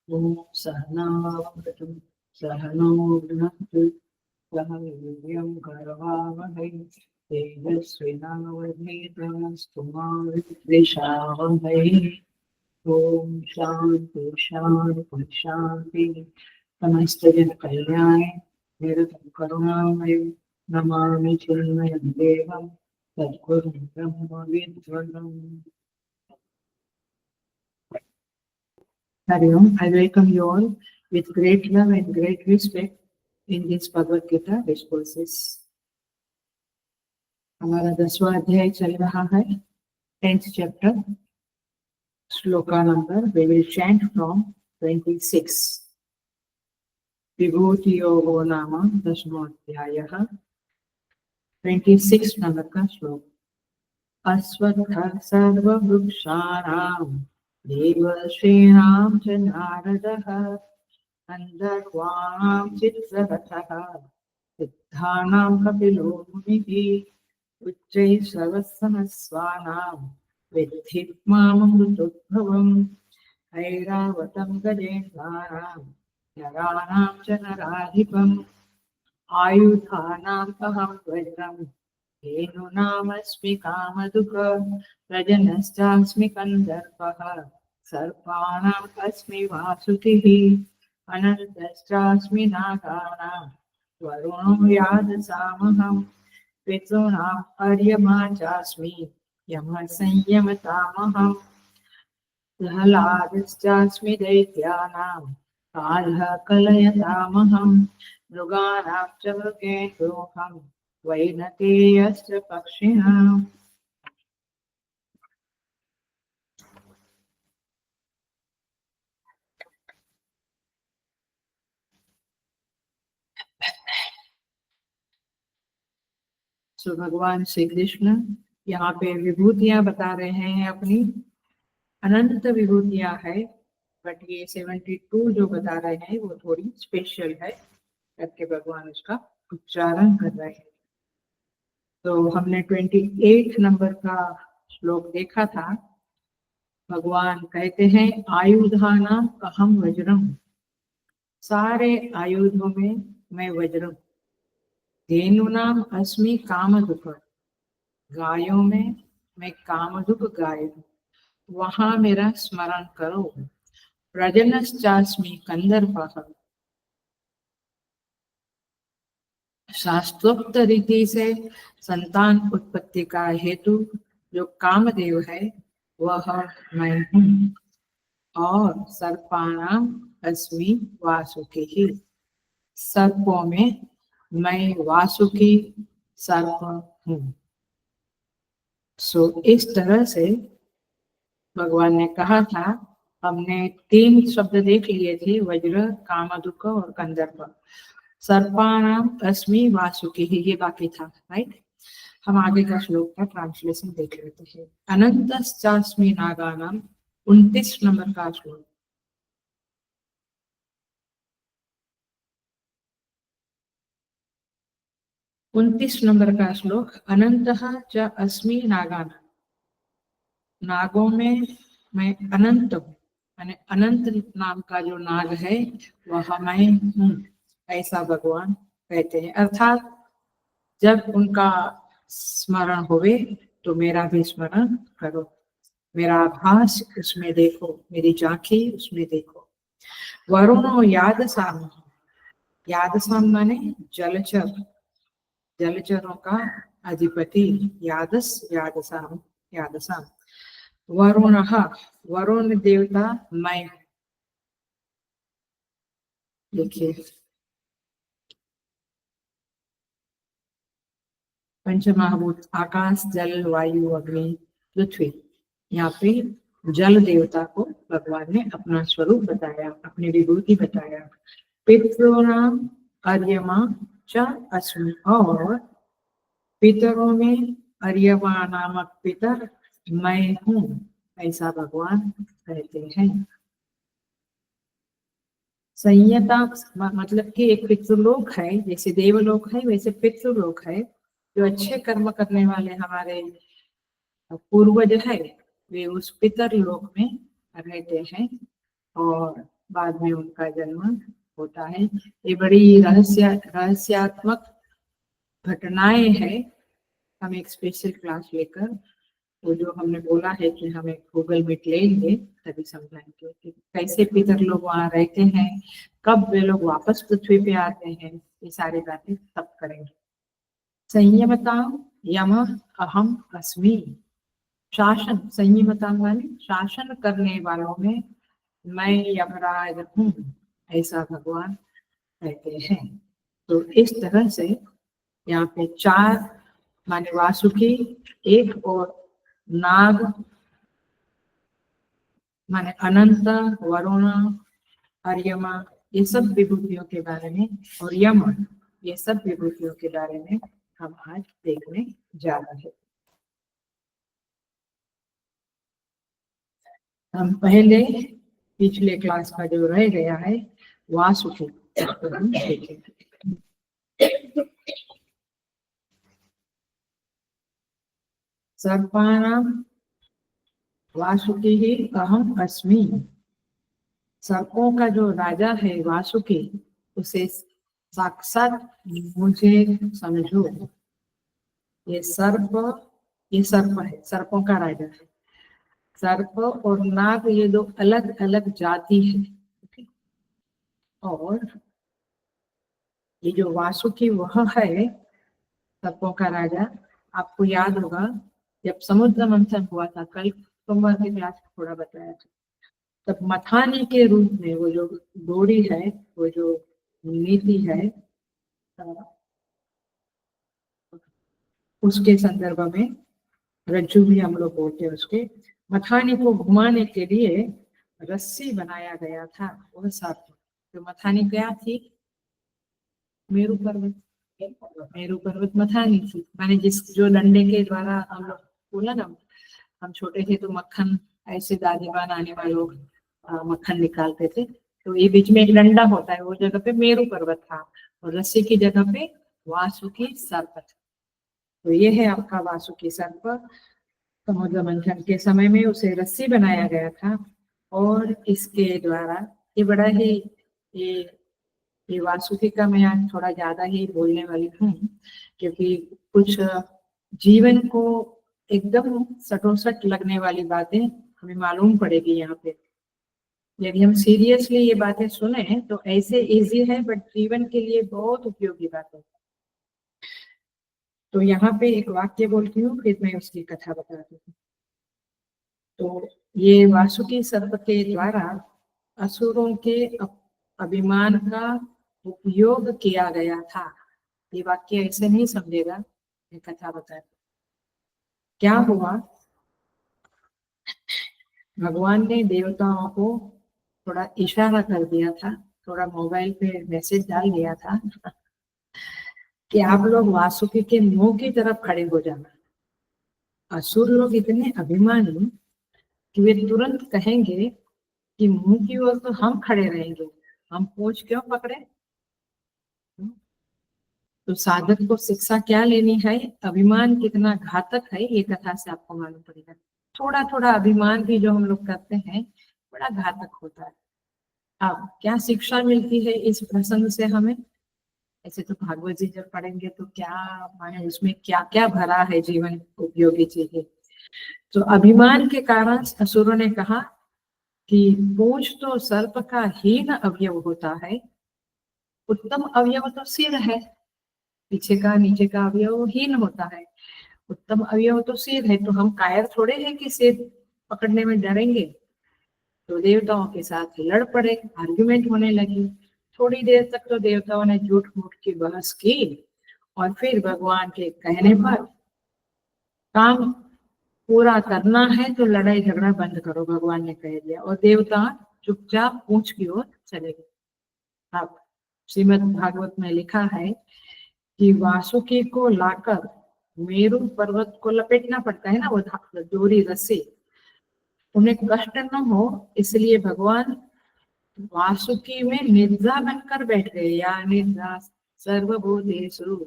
ॐ सहनावतु सहनौ भुनक्तु सह वीर्यं करवावहै तेजस्विनावधीतमस्तु मा विद्विषावहै। ॐ शान्ति शान्ति शान्ति। समस्तजनकल्याणे निरतं करुणामयं नमामि चिन्मयं देवं सद्गुरुं ब्रह्मविद्वरम्। Hari Om. I welcome you all with great love and great respect in this Bhagavad Gita discourses. हमारा 10वां अध्याय चल रहा है, 10th chapter, shloka number we will chant from 26. विभूति योगो नाम 10वां अध्यायः, 26 नंबर का श्लोक। अश्वत्थः सर्ववृक्षाणां देवर्षीणां च नारदः गन्धर्वाणां चित्ररथः सिद्धानां कपिलो मुनिः उच्चैः सर्वसमस्वानां विद्धि माममृतोद्भवम् ऐरावतं गजेन्द्राणां नराणां च नराधिपम् आयुधानाम् अहं वज्रम् धेनूनामस्मि कामधुक् प्रजनश्चास्मि कन्दर्पः सर्पाणाम् अस्मि वासुकिः अनन्तश्चास्मि नागानां वरुणो यादसामहम् पितॄणाम् अर्यमा चास्मि यमः संयमतामहम् प्रह्लादश्चास्मि दैत्यानां कालः कलयतामहम् मृगाणां च मृगेन्द्रोऽहम् वैनतेयश्च पक्षिणाम्। सो भगवान श्री कृष्ण यहाँ पे विभूतियां बता रहे हैं, अपनी अनंत विभूतियां है, बट ये 72 जो बता रहे हैं वो थोड़ी स्पेशल है करके भगवान उसका उच्चारण कर रहे हैं। तो हमने 28 नंबर का श्लोक देखा था। भगवान कहते हैं आयुधानां अहं वज्रम, सारे आयुधों में मैं वज्रम। धेनूनाम अस्मि कामधुक, गायों में मैं कामधुक गाय हूँ, वहां मेरा स्मरण करो। प्रजनश्चास्मि कंदर्पः, शास्त्रोक्त रीति से संतान उत्पत्ति का हेतु जो कामदेव है वह मैं हूँ। और सर्पाणाम अस्मि वासुकी, सर्पों में मैं वासुकी सर्प हूँ। सो इस तरह से भगवान ने कहा था। हमने 3 शब्द देख लिए थे, वज्र, कामधुक और कंदर्प। सर्पाणाम अस्मि वासुकी, ये बाकी था, राइट। हम आगे का श्लोक का ट्रांसलेशन देख लेते हैं। अनंतश्चास्मि नागानाम, 29 नंबर का श्लोक। उनतीस नंबर का श्लोक। अनंतः च अस्मि नागानां, नागों में मैं अनंत हूँ, यानी अनंत नाम का जो नाग है वह मैं हूँ, ऐसा भगवान कहते हैं। अर्थात जब उनका स्मरण होवे तो मेरा भी स्मरण करो, मेरा आभास उसमें देखो, मेरी झांकी उसमें देखो। वरुणो यादसाम, यादसाम माने जलचर, जलचरों का अधिपति। यादस यादसाम, यादसाम। वरुणः, वरुण देवता मैं। देखिए पंचमहाभूत आकाश जल वायु अग्नि पृथ्वी, यहाँ पे जल देवता को भगवान ने अपना स्वरूप बताया, अपनी विभूति बताया। पितॄणाम अर्यमा च अस्मि, और पितरों में अर्यमा नामक पितर मैं हूँ, ऐसा भगवान कहते हैं। संयता मतलब कि एक पितृलोक है, जैसे देवलोक है वैसे पितृलोक है। जो अच्छे कर्म करने वाले हमारे पूर्वज है वे उस पितर लोक में रहते हैं। और बाद में उनका जन्म होता है। ये बड़ी रहस्यात्मक घटनाएं हैं। हम एक स्पेशल क्लास लेकर, वो जो हमने बोला है कि हम एक गूगल मीट लेंगे, तभी समझाएंगे कि कैसे पितर लोग वहाँ रहते हैं, कब वे लोग वापस पृथ्वी पे आते हैं, ये सारी बातें तब करेंगे। संयमता यम अहम अस्मि। शासन, संयमता माने शासन करने वालों में मैं यमराज हूँ, ऐसा भगवान कहते हैं। तो इस तरह से यहाँ पे 4 माने वासुकी, 1 और नाग माने अनंत, वरुण, अर्यमा, ये सब विभूतियों के बारे में, और यम, ये सब विभूतियों के बारे में हम आज देखने जा रहे हैं। हम पहले पिछले क्लास का जो रह गया है वासुकी, तो हम देखेंगे। सर्पाणां वासुकी ही अहम अस्मि। सर्पों का जो राजा है वासुकी, उसे साक्षात मुझे समझो। ये सर्प है, सर्पों का राजा है। सर्प और नाग ये 2 अलग अलग जाति है। और ये जो वासुकी वह है सर्पों का राजा। आपको याद होगा जब समुद्र मंथन हुआ था, कल सोमवार की क्लास में थोड़ा बताया था, तब मथानी के रूप में वो जो डोरी है, वो जो नीति है, उसके संदर्भ में रज्जु भी हम लोग बोलते हैं। उसके मथानी को घुमाने के लिए रस्सी बनाया गया था, वह सर्प। तो मथानी क्या थी? मेरू पर्वत। मेरू पर्वत मथानी थी, माने जो डंडे के द्वारा हम लोग बोला ना, हम छोटे थे तो मक्खन ऐसे दादी माँ नानी माँ लोग मक्खन निकालते थे, तो ये बीच में एक डंडा होता है, वो जगह पे मेरू पर्वत था, और रस्सी की जगह पे वासुकी सर्प था। तो ये है आपका वासुकी सर्प। समुद्र मंथन के समय में उसे रस्सी बनाया गया था, और इसके द्वारा ये बड़ा ही ये वासुकी का मैं आज थोड़ा ज्यादा ही बोलने वाली हूँ, क्योंकि कुछ जीवन को एकदम सटोसट लगने वाली बातें हमें मालूम पड़ेगी यहाँ पे। यदि हम सीरियसली ये बातें सुने तो ऐसे इजी है, बट जीवन के लिए बहुत उपयोगी बातें। तो यहाँ पे एक वाक्य बोलती हूँ, फिर मैं उसकी कथा बताती हूँ। तो ये वासुकी सर्प के द्वारा असुरों के अभिमान का उपयोग किया गया था। ये वाक्य ऐसे नहीं समझेगा, मैं कथा बताती। क्या हुआ, भगवान ने देवताओं को थोड़ा इशारा कर दिया था, थोड़ा मोबाइल पे मैसेज डाल दिया था कि आप लोग वासुकी के मुंह की तरफ खड़े हो जाना। असुर लोग इतने अभिमानी कि वे तुरंत कहेंगे कि मुंह की ओर तो हम खड़े रहेंगे, हम पूंछ क्यों पकड़े। तो साधक को शिक्षा क्या लेनी है, अभिमान कितना घातक है, ये कथा से आपको मालूम पड़ेगा। थोड़ा थोड़ा अभिमान भी जो हम लोग करते हैं बड़ा घातक होता है। अब क्या शिक्षा मिलती है इस प्रसंग से हमें? ऐसे तो भागवत जी जब पढ़ेंगे तो क्या माने, उसमें क्या क्या भरा है जीवन उपयोगी चीजें। तो अभिमान के कारण असुरों ने कहा कि पूंछ तो सर्प का हीन अवयव होता है, उत्तम अवयव तो सिर है, पीछे का नीचे का अवयव हीन होता है, उत्तम अवयव तो सिर है। तो हम कायर थोड़े हैं कि सिर पकड़ने में डरेंगे। तो देवताओं के साथ लड़ पड़े, आर्ग्यूमेंट होने लगी। थोड़ी देर तक तो देवताओं ने झूठ मूठ की बहस की, और फिर भगवान के कहने पर काम पूरा करना है तो लड़ाई झगड़ा बंद करो, भगवान ने कह दिया, और देवता चुपचाप पूंछ की ओर चले गए। अब श्रीमद् भागवत में लिखा है कि वासुकी को लाकर मेरू पर्वत को लपेटना पड़ता है ना, वो डोरी रस्सी, उन्हें कष्ट न हो इसलिए भगवान वासुकी में निद्रा बनकर बैठ गए। या निद्रा सर्वभूतेषु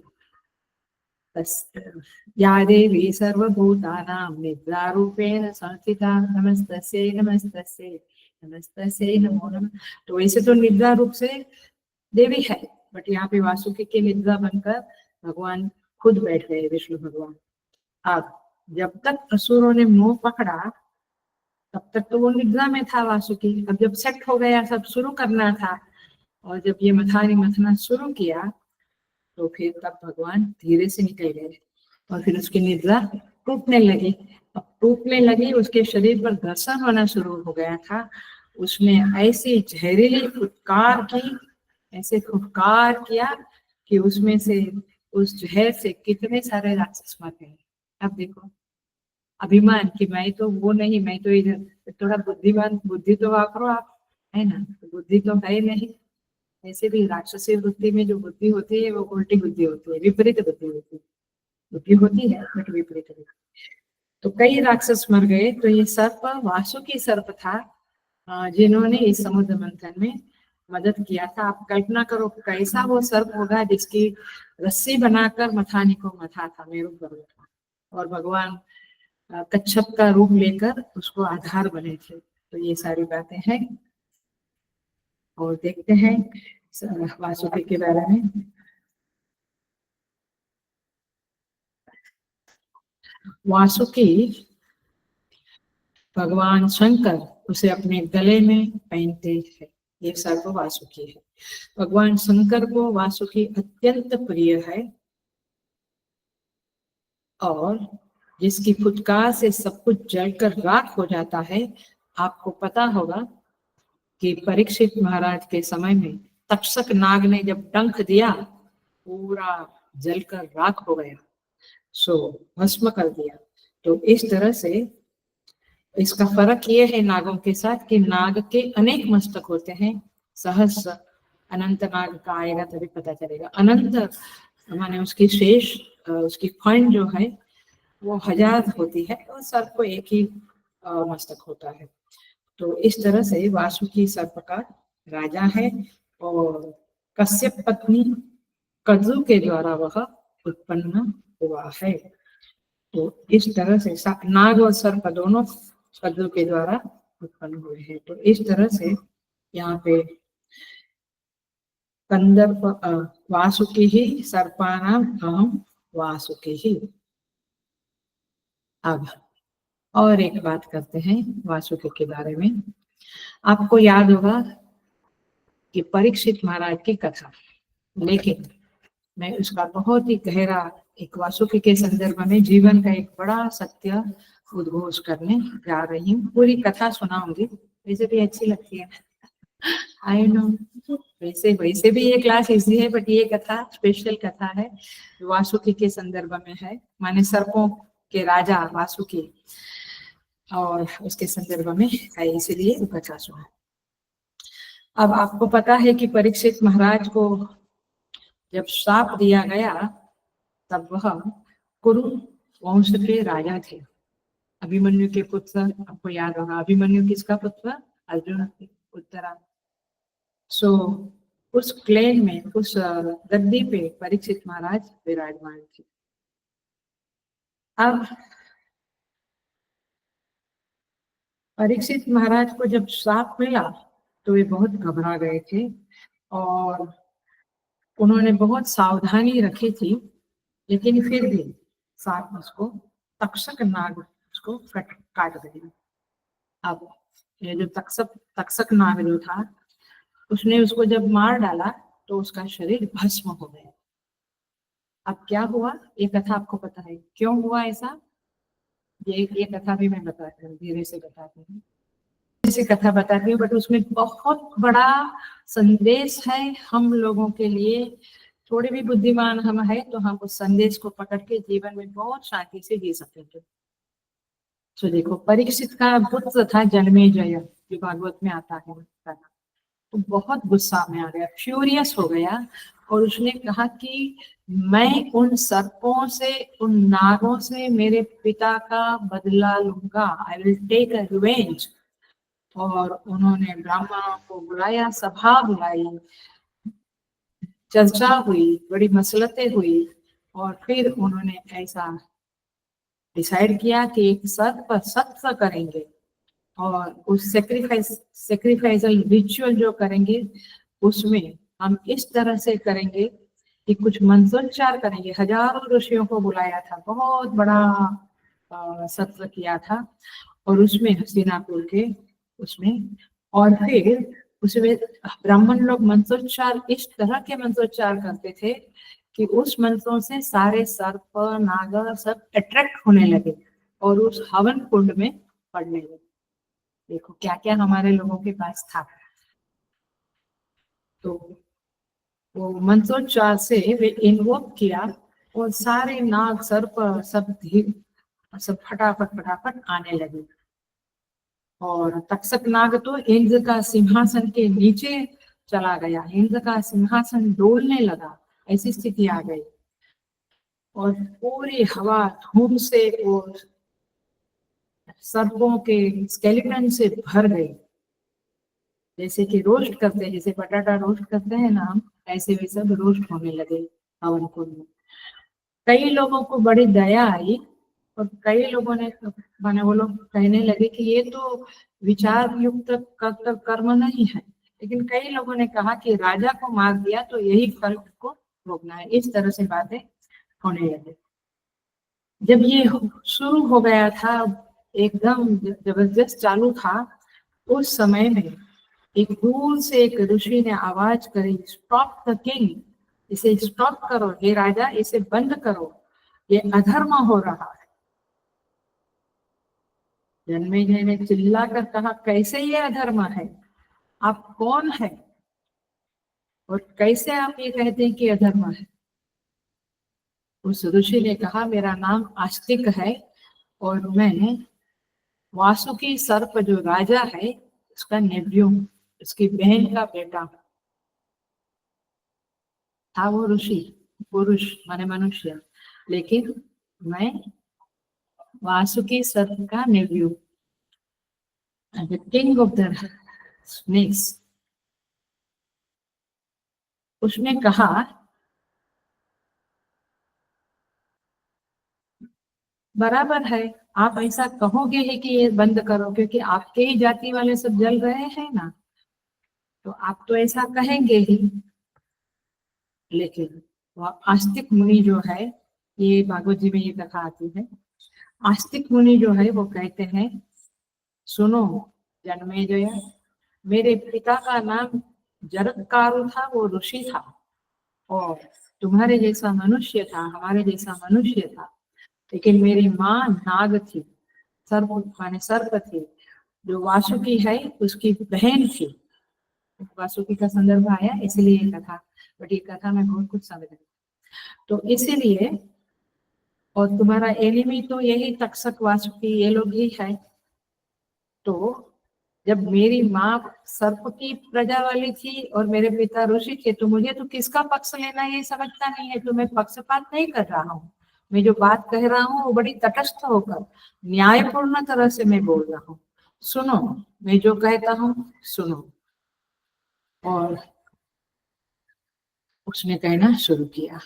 या देवी सर्वभूतानां निद्रा रूपेण संस्थिता नमस्तस्यै नमस्तस्यै नमस्तस्यै नमो नमः। तो वैसे तो निद्रा रूप से देवी है, बट यहाँ पे वासुकी के निद्रा बनकर भगवान खुद बैठ गए, विष्णु भगवान। अब जब तक असुरों ने मोह पकड़ा तब तक तो वो निद्रा में था वासुकी। अब जब सेट हो गया, सब शुरू करना था, और जब ये मथारी मथना शुरू किया तो फिर तब भगवान धीरे से निकल गए और फिर उसकी निद्रा टूटने लगी। अब टूटने लगी, उसके शरीर पर घर्षण होना शुरू हो गया था। उसने ऐसी जहरीली फुटकार की, ऐसे फुटकार किया कि उसमें से, उस जहर से कितने सारे राक्षस मर गए। अब देखो, अभिमान कि मैं तो वो नहीं, मैं तो इधर थोड़ा बुद्धिमान, बुद्धि तो वापरो आप, है ना, तो बुद्धि तो है नहीं। ऐसे भी राक्षसी वृत्ति में जो बुद्धि होती है वो उल्टी बुद्धि होती है, विपरीत बुद्धि होती है। बुद्धि होती है बट विपरीत बुद्धि। तो कई राक्षस मर गए। तो ये सर्प वासुकी सर्प था, जिन्होंने इस समुद्र मंथन में मदद किया था। आप कल्पना करो कैसा वो सर्प होगा जिसकी रस्सी बनाकर मथानी को मथा था, मेरू पर्वत का, और भगवान कच्छप का रूप लेकर उसको आधार बने थे। तो ये सारी बातें हैं, और देखते हैं वासुकी के बारे में। वासुकी, भगवान शंकर उसे अपने गले में पहनते हैं, ये सर्प वासुकी है। भगवान शंकर को वासुकी अत्यंत प्रिय है, और जिसकी फुटकार से सब कुछ जलकर राख हो जाता है। आपको पता होगा कि परीक्षित महाराज के समय में तक्षक नाग ने जब डंक दिया, पूरा जलकर राख हो गया, सो भस्म कर दिया। तो इस तरह से इसका फर्क ये है नागों के साथ कि नाग के अनेक मस्तक होते हैं, सहस्र। अनंत नाग का आएगा तभी पता चलेगा। अनंत माने उसकी शेष, उसकी खंड जो है वो 1000 होती है, और सर्प को एक ही मस्तक होता है। तो इस तरह से वासुकी सर्प का राजा है, और कश्यप पत्नी कद्रु के द्वारा वह उत्पन्न हुआ है। तो इस तरह से नाग और सर्प दोनों कद्रु के द्वारा उत्पन्न हुए हैं। तो इस तरह से यहाँ पे कंदर्प वासुकी ही सर्पानाम अहम वासुकी ही। अब और एक बात करते हैं वासुकी के बारे में। आपको याद होगा कि परीक्षित महाराज की कथा, लेकिन मैं उसका बहुत ही गहरा, एक वासुकी के संदर्भ में जीवन का एक बड़ा सत्य उद्घोष करने जा रही हूँ। पूरी कथा सुनाऊंगी, वैसे भी अच्छी लगती है, आई नो। वैसे वैसे भी ये क्लास इजी है, बट ये कथा स्पेशल कथा है, वासुकी के संदर्भ में है, माने सर्पों के राजा वासुकी, और उसके संदर्भ में है, इसीलिए वो कथा सुना। अब आपको पता है कि परीक्षित महाराज को जब श्राप दिया गया, तब वह कुरु वंश के राजा थे, अभिमन्यु के पुत्र। आपको याद होगा अभिमन्यु किसका पुत्र? अर्जुन के उत्तरा। सो उस क्लेन में, उस गद्दी पे परीक्षित महाराज विराजमान थे। अब परीक्षित महाराज को जब श्राप मिला तो वे बहुत घबरा गए थे, और उन्होंने बहुत सावधानी रखी थी, लेकिन फिर भी साथ में उसको तक्षक नाग उसको काट दिया। अब ये जो तक्षक नाग जो था, उसने उसको जब मार डाला तो उसका शरीर भस्म हो गया। अब क्या हुआ ये कथा आपको पता है, क्यों हुआ ऐसा? ये कथा भी मैं बताती हूँ, धीरे से बताती हूँ, ऐसी कथा बताती हूँ, बट उसमें बहुत बड़ा संदेश है हम लोगों के लिए। थोड़े भी बुद्धिमान हम है तो हम उस संदेश को पकड़ के जीवन में बहुत शांति से जी सकेंगे। तो देखो, परीक्षित का पुत्र था जन्मेजय, जो भागवत में आता है, तो बहुत गुस्सा में आ गया, फ्यूरियस हो गया, और उसने कहा कि मैं उन सर्पों से, उन नागों से मेरे पिता का बदला लूंगा, I will take a revenge. और उन्होंने ब्राह्मणों को बुलाया, सभा बुलाई, चर्चा हुई, बड़ी मसलतें हुई, और फिर उन्होंने ऐसा डिसाइड किया कि एक सर्प सत्र करेंगे, और उस सेक्रीफाइसल रिचुअल जो करेंगे उसमें हम इस तरह से करेंगे कि कुछ मंत्रोच्चार करेंगे। हजारों ऋषियों को बुलाया था, बहुत बड़ा सत्र किया था, और उसमें हस्तिनापुर के उसमें, और फिर उसमें ब्राह्मण लोग मंत्रोच्चार इस तरह के मंत्रोच्चार करते थे कि उस मंत्रों से सारे सर्प नाग सब अट्रैक्ट होने लगे और उस हवन कुंड में पड़ने लगे। देखो क्या क्या हमारे लोगों के पास था। तो वो मंत्रोच्चार से वे इन्वोक किया और सारे नाग सर्प सब फटाफट फटाफट आने लगे। और तक्षक नाग तो इंद्र का सिंहासन के नीचे चला गया, इंद्र का सिंहासन डोलने लगा, ऐसी स्थिति आ गई। और पूरी हवा धूम से और सर्पों के स्केलेटन से भर गई, जैसे कि रोस्ट करते हैं, जैसे बटाटा रोस्ट करते हैं ना हम, ऐसे वे सब रोस्ट होने लगे हवन कुंड में। कई लोगों को बड़ी दया आई और कई लोगों ने माने वो लोग कहने लगे कि ये तो विचार युक्त कर्म नहीं है, लेकिन कई लोगों ने कहा कि राजा को मार दिया तो यही फल को भोगना है। इस तरह से बातें होने लगी। जब ये शुरू हो गया था, एकदम जबरदस्त चालू था, उस समय में एक दूर से एक ऋषि ने आवाज करी, स्टॉप द किंग, इसे स्टॉप करो, हे राजा इसे बंद करो, ये अधर्म हो रहा है। जन्मेजय ने चिल्ला कर कहा, कैसे ये अधर्म है? आप कौन है और कैसे आप ये कहते हैं कि अधर्म है? उस ऋषि ने कहा, मेरा नाम आस्तिक है और मैं वासुकी सर्प जो राजा है उसका नेव्यू, उसकी बहन का बेटा था। वो ऋषि पुरुष माने मनुष्य, लेकिन मैं वासुकी सर्प का nephew, the king of the snakes. उसने कहा, बराबर है, आप ऐसा कहोगे ही कि ये बंद करो, क्योंकि आपके ही जाति वाले सब जल रहे हैं ना, तो आप तो ऐसा कहेंगे ही। लेकिन वह आस्तिक मुनि जो है, ये भागवत जी में ये कथा आती है, आस्तिक मुनि जो है वो कहते हैं, सुनो जन्मेजय, मेरे पिता का नाम जरत्कारु था, वो ऋषि था, और तुम्हारे जैसा मनुष्य था, हमारे जैसा मनुष्य था, लेकिन मेरी माँ नाग थी, सर्प माने सर्प थी, जो वासुकी है उसकी बहन थी। वासुकी का संदर्भ आया इसलिए ये कथा, बट ये कथा में बहुत कुछ समझ रही। तो इसीलिए, और तुम्हारा एनिमी तो यही तक्षक वासुकी ये लोग ही है। तो जब मेरी माँ सर्प की प्रजा वाली थी और मेरे पिता ऋषि थे, तो मुझे तो किसका पक्ष लेना ये समझता नहीं है। तो मैं पक्षपात नहीं कर रहा हूँ, मैं जो बात कह रहा हूँ वो बड़ी तटस्थ होकर न्यायपूर्ण तरह से मैं बोल रहा हूँ। सुनो, मैं जो कहता हूँ सुनो। और उसने कहना शुरू किया,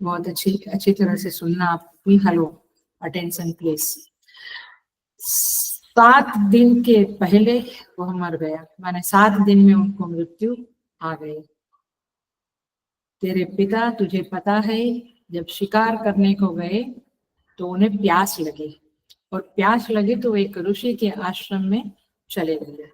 बहुत अच्छी तरह से सुनना आप भी, हेलो अटेंशन प्लीज। 7 दिन के पहले वह मर गया, माने 7 दिन में उनको मृत्यु आ गई। तेरे पिता, तुझे पता है, जब शिकार करने को गए तो उन्हें प्यास लगी, और प्यास लगी तो एक ऋषि के आश्रम में चले गए।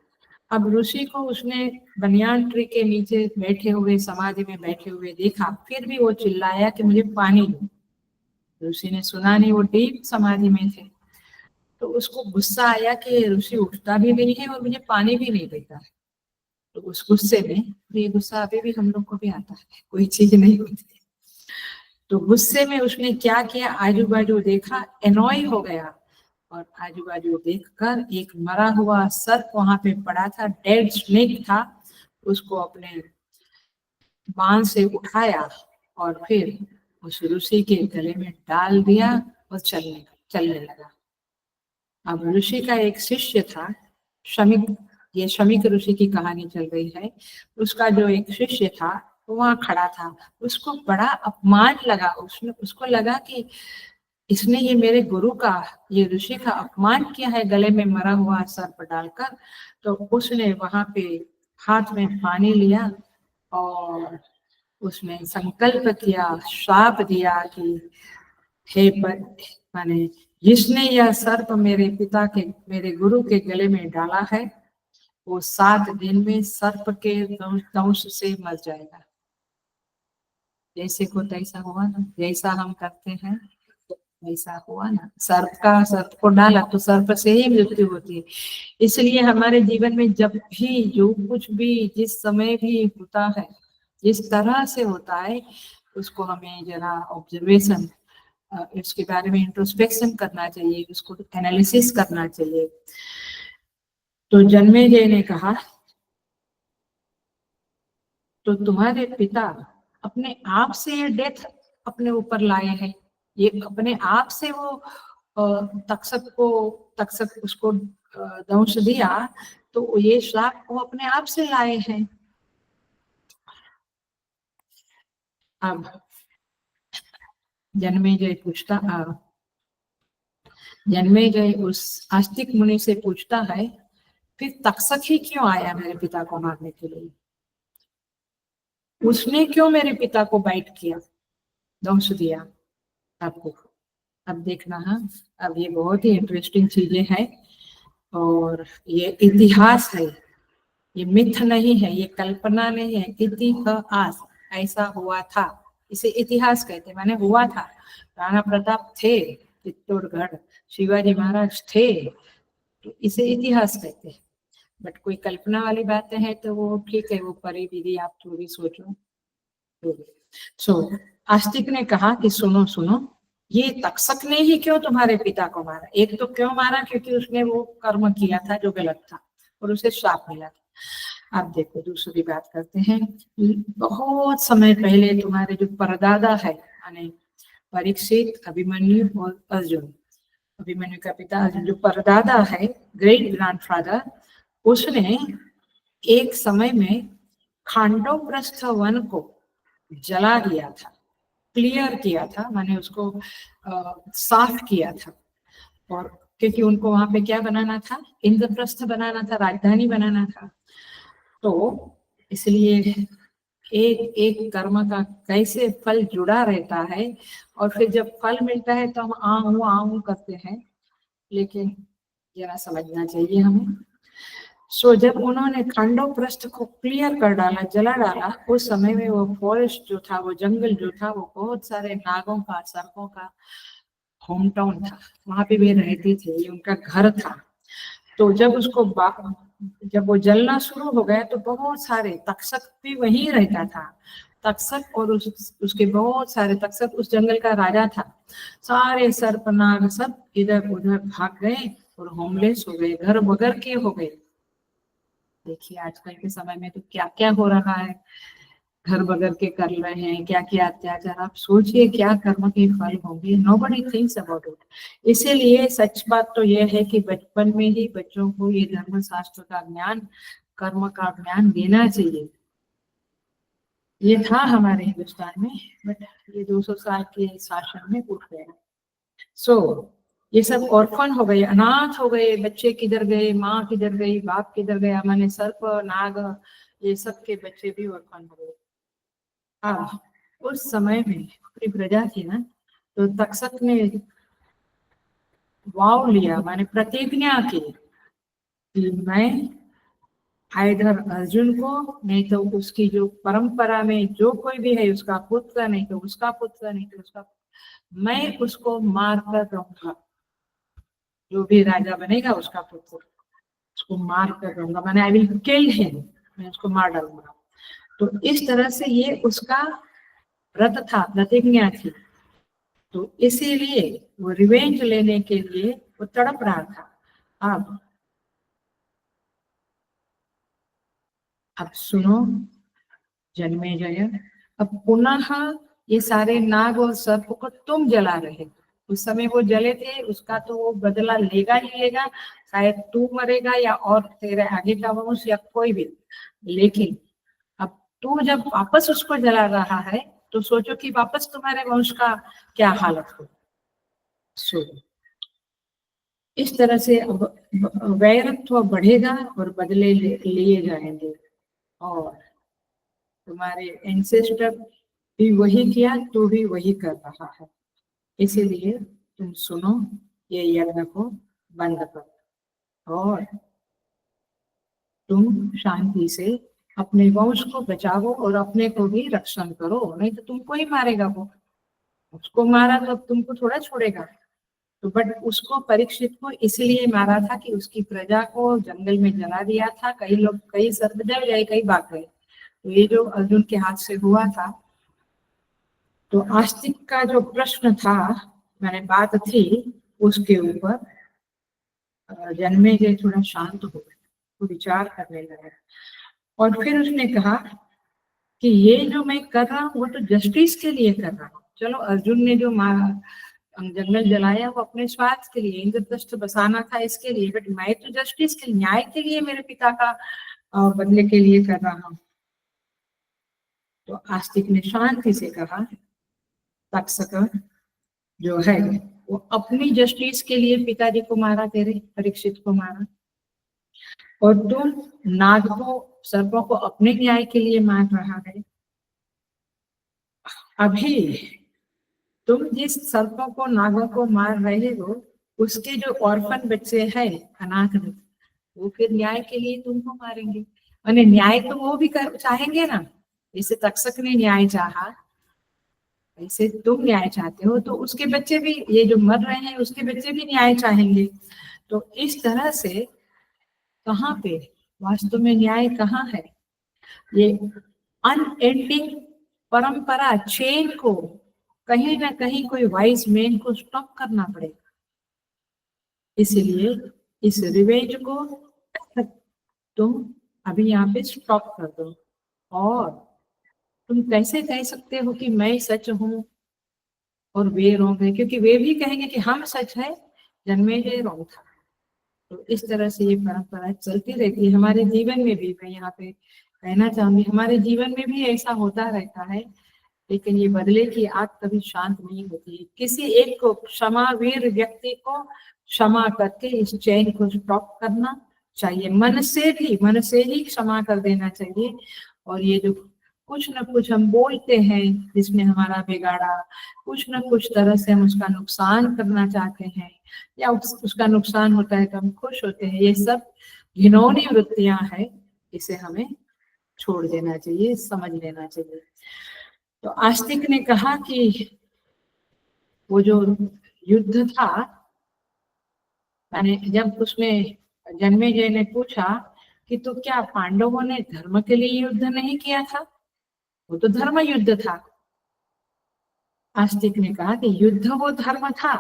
अब ऋषि को उसने बनियान ट्री के नीचे बैठे हुए, समाधि में बैठे हुए देखा, फिर भी वो चिल्लाया कि मुझे पानी दो। ऋषि ने सुना नहीं, वो डीप समाधि में थे। तो उसको गुस्सा आया कि ऋषि उठता भी नहीं है और मुझे पानी भी नहीं देता है। तो उस गुस्से में, ये गुस्सा अभी भी हम लोग को भी आता है, कोई चीज नहीं होती। तो गुस्से में उसने क्या किया, आजू बाजू देखा, एनॉय हो गया, और आजू बाजू देखकर एक मरा हुआ सर्प वहां पे पड़ा था, डेड स्नेक था, उसको अपने बाण से उठाया और फिर उस ऋषि के गले में डाल दिया और चलने लगा। अब ऋषि का एक शिष्य था शमिक, ये शमिक ऋषि की कहानी चल रही है। उसका जो एक शिष्य था वो वहां खड़ा था, उसको बड़ा अपमान लगा, उसको लगा कि इसने ये मेरे गुरु का, ये ऋषि का अपमान किया है गले में मरा हुआ सर्प डालकर। तो उसने वहां पे हाथ में पानी लिया और उसने संकल्प किया, श्राप दिया कि हे माने जिसने यह सर्प मेरे पिता के, मेरे गुरु के गले में डाला है, वो 7 दिन में सर्प के दंश से मर जाएगा। जैसे को तैसा हुआ ना, जैसा हम करते हैं वैसा हुआ ना। सर्प को डाला तो सर्प से ही मृत्यु होती है। इसलिए हमारे जीवन में जब भी जो कुछ भी जिस समय भी होता है, जिस तरह से होता है, उसको हमें जरा ऑब्जर्वेशन, इसके बारे में इंट्रोस्पेक्शन करना चाहिए, उसको एनालिसिस करना चाहिए। तो जन्मेजय ने कहा, तो तुम्हारे पिता अपने आप से ये डेथ अपने ऊपर लाए हैं, ये अपने आप से वो तक्षक उसको दंश दिया, तो ये श्राप वो अपने आप से लाए हैं। अब जन्मेजय उस आस्तिक मुनि से पूछता है, फिर तक्षक ही क्यों आया मेरे पिता को मारने के लिए? उसने क्यों मेरे पिता को बाइट किया, दंश दिया? आपको अब देखना है। अब ये बहुत ही इंटरेस्टिंग चीजें हैं और ये इतिहास है, ये मिथ नहीं है, ये कल्पना नहीं है, इतिहास। ऐसा हुआ था, इसे इतिहास कहते हैं, माने हुआ था। राणा प्रताप थे चित्तौड़गढ़, शिवाजी महाराज थे, तो इसे इतिहास कहते हैं। बट कोई कल्पना वाली बातें हैं तो वो ठीक है, वो परी विधि आप जो भी सोचो। आस्तिक ने कहा कि सुनो सुनो, ये तक्षक ने ही क्यों तुम्हारे पिता को मारा? एक तो क्यों मारा, क्योंकि उसने वो कर्म किया था जो गलत था और उसे श्राप मिला था। अब देखो दूसरी बात करते हैं। बहुत समय पहले तुम्हारे जो परदादा है, यानी परीक्षित, अभिमन्यु और अर्जुन, अभिमन्यु का पिता अर्जुन, जो परदादा है, ग्रेट ग्रैंडफादर, उसने एक समय में खांडवप्रस्थ वन को जला दिया था, क्लियर किया था, माने उसको साफ किया था। और क्योंकि उनको वहां पे क्या बनाना था, इंद्रप्रस्थ बनाना था, राजधानी बनाना था। तो इसलिए एक एक कर्म का कैसे फल जुड़ा रहता है, और फिर जब फल मिलता है तो हम आऊं करते हैं, लेकिन जरा समझना चाहिए हमें। जब उन्होंने खांडवप्रस्थ को क्लियर कर डाला, जला डाला, उस समय में वो फॉरेस्ट जो था, वो जंगल जो था, वो बहुत सारे नागों का, सर्पों का होम टाउन था, वहां पे भी रहती थी, ये उनका घर था। तो जब वो जलना शुरू हो गया तो बहुत सारे तक्षक भी वहीं रहता था। तक्षक और उसके बहुत सारे, तक्षक उस जंगल का राजा था, सारे सर्प नाग सब इधर उधर भाग गए और होमलेस हो गए, घर बगर के हो गए। देखिए आजकल के समय में तो क्या क्या हो रहा है, घर बगर के कर रहे हैं, क्या क्या अत्याचार। आप सोचिए क्या कर्म के फल होंगे, नोबडी थिंक्स अबाउट इट। इसीलिए सच बात तो यह है कि बचपन में ही बच्चों को ये धर्म शास्त्र का ज्ञान, कर्म का ज्ञान देना चाहिए। ये था हमारे हिंदुस्तान में, बट ये 200 साल के शासन में उठ गया। ये सब ऑर्फन हो गए, अनाथ हो गए, बच्चे किधर गए, माँ किधर गई, बाप किधर गया, माने सर्प नाग ये सब के बच्चे भी ऑर्फन हो गए। हाँ, उस समय में अपनी प्रजा थी ना, तो तक्षक ने वाव लिया, माने प्रतिज्ञा की कि मैं आइधर अर्जुन को, नहीं तो उसकी जो परंपरा में जो कोई भी है, उसका पुत्र, नहीं तो उसका पुत्र, नहीं तो उसका, मैं उसको मार कर रहूंगा। जो भी राजा बनेगा उसका पुत्र, उसको मार कर रहूंगा, मैंने आई विल किल हिम, मैं उसको मार डालूंगा। तो इस तरह से ये उसका व्रत था, प्रतिज्ञा थी। तो इसीलिए वो रिवेंज लेने के लिए वो तड़प रहा था। अब सुनो जन्मेजय, अब पुनः ये सारे नाग और सर्प को तुम जला रहे हो। उस समय वो जले थे, उसका तो वो बदला लेगा ही लेगा, शायद तू मरेगा या और तेरे आगे का वंश या कोई भी। लेकिन अब तू जब वापस उसको जला रहा है तो सोचो कि वापस तुम्हारे वंश का क्या हालत हो। सो इस तरह से अब वैरत्व बढ़ेगा और बदले लिए जाएंगे, और तुम्हारे एंसेस्टर भी वही किया तो भी वही कर रहा है। इसीलिए तुम सुनो, ये यज्ञ को बंद करो और तुम शांति से अपने वंश को बचाओ और अपने को भी रक्षण करो, नहीं तो तुमको ही मारेगा वो। उसको मारा तो अब तुमको थोड़ा छोड़ेगा। तो बट उसको परीक्षित को इसलिए मारा था कि उसकी प्रजा को जंगल में जला दिया था। कई लोग, कई सर्वदेव गए, कई भाग गए। तो ये जो अर्जुन के हाथ से हुआ था, तो आस्तिक का जो प्रश्न था, मैंने बात थी, उसके ऊपर जन्मेजय थोड़ा शांत हो गए, तो विचार करने लगे। और फिर उसने कहा कि ये जो मैं कर रहा हूँ वो तो जस्टिस के लिए कर रहा हूँ। चलो, अर्जुन ने जो जंगल जलाया वो अपने स्वार्थ के लिए, इंद्रप्रस्थ बसाना था इसके लिए, बट मैं तो जस्टिस के, न्याय के लिए, मेरे पिता का बदले के लिए कर रहा हूँ। तो आस्तिक ने शांति से कहा, तक्षक जो है वो अपनी जस्टिस के लिए पिताजी को मारा, तेरे परीक्षित को मारा, और तुम नाग को, सर्पों को अपने न्याय के लिए मार रहा है। अभी तुम जिस सर्पों को, नागों को मार रहे हो, उसके जो ऑर्फन बच्चे हैं, अनाथ, वो फिर न्याय के लिए तुमको मारेंगे। और न्याय तो वो भी कर चाहेंगे ना, जैसे तक्षक ने न्याय चाहा, ऐसे तुम न्याय चाहते हो, तो उसके बच्चे भी, ये जो मर रहे हैं उसके बच्चे भी न्याय चाहेंगे। तो इस तरह से कहाँ पे वास्तव में न्याय कहाँ है? ये अनएंडिंग परंपरा, चेन को कहीं ना कहीं कोई वाइज मैन को स्टॉप करना पड़ेगा। इसलिए इस रिवेंज को तुम अभी यहाँ पे स्टॉप कर दो। और तुम कैसे कह सकते हो कि मैं सच हूं और वे रॉन्ग है, क्योंकि वे भी कहेंगे कि हम सच है, जन्मेजय रॉन्ग था। तो इस तरह से ये परंपरा चलती रहती है हमारे जीवन में भी। मैं यहाँ पे कहना चाहूंगी, हमारे जीवन में भी ऐसा होता रहता है, लेकिन ये बदले की आग कभी शांत नहीं होती। किसी एक को, क्षमावीर व्यक्ति को क्षमा करके इस चैन को स्टॉप करना चाहिए, मन से ही क्षमा कर देना चाहिए। और ये जो कुछ न कुछ हम बोलते हैं जिसमें हमारा बिगाड़ा, कुछ न कुछ तरह से हम उसका नुकसान करना चाहते हैं, या उसका नुकसान होता है तो हम खुश होते हैं, ये सब घिनौनी वृत्तियां हैं। इसे हमें छोड़ देना चाहिए, समझ लेना चाहिए। तो आस्तिक ने कहा कि वो जो युद्ध था, मैंने जब उसमें जन्मेजय ने पूछा कि तो क्या पांडवों ने धर्म के लिए युद्ध नहीं किया था? वो तो धर्म युद्ध था। आस्तिक ने कहा कि युद्ध वो धर्म था,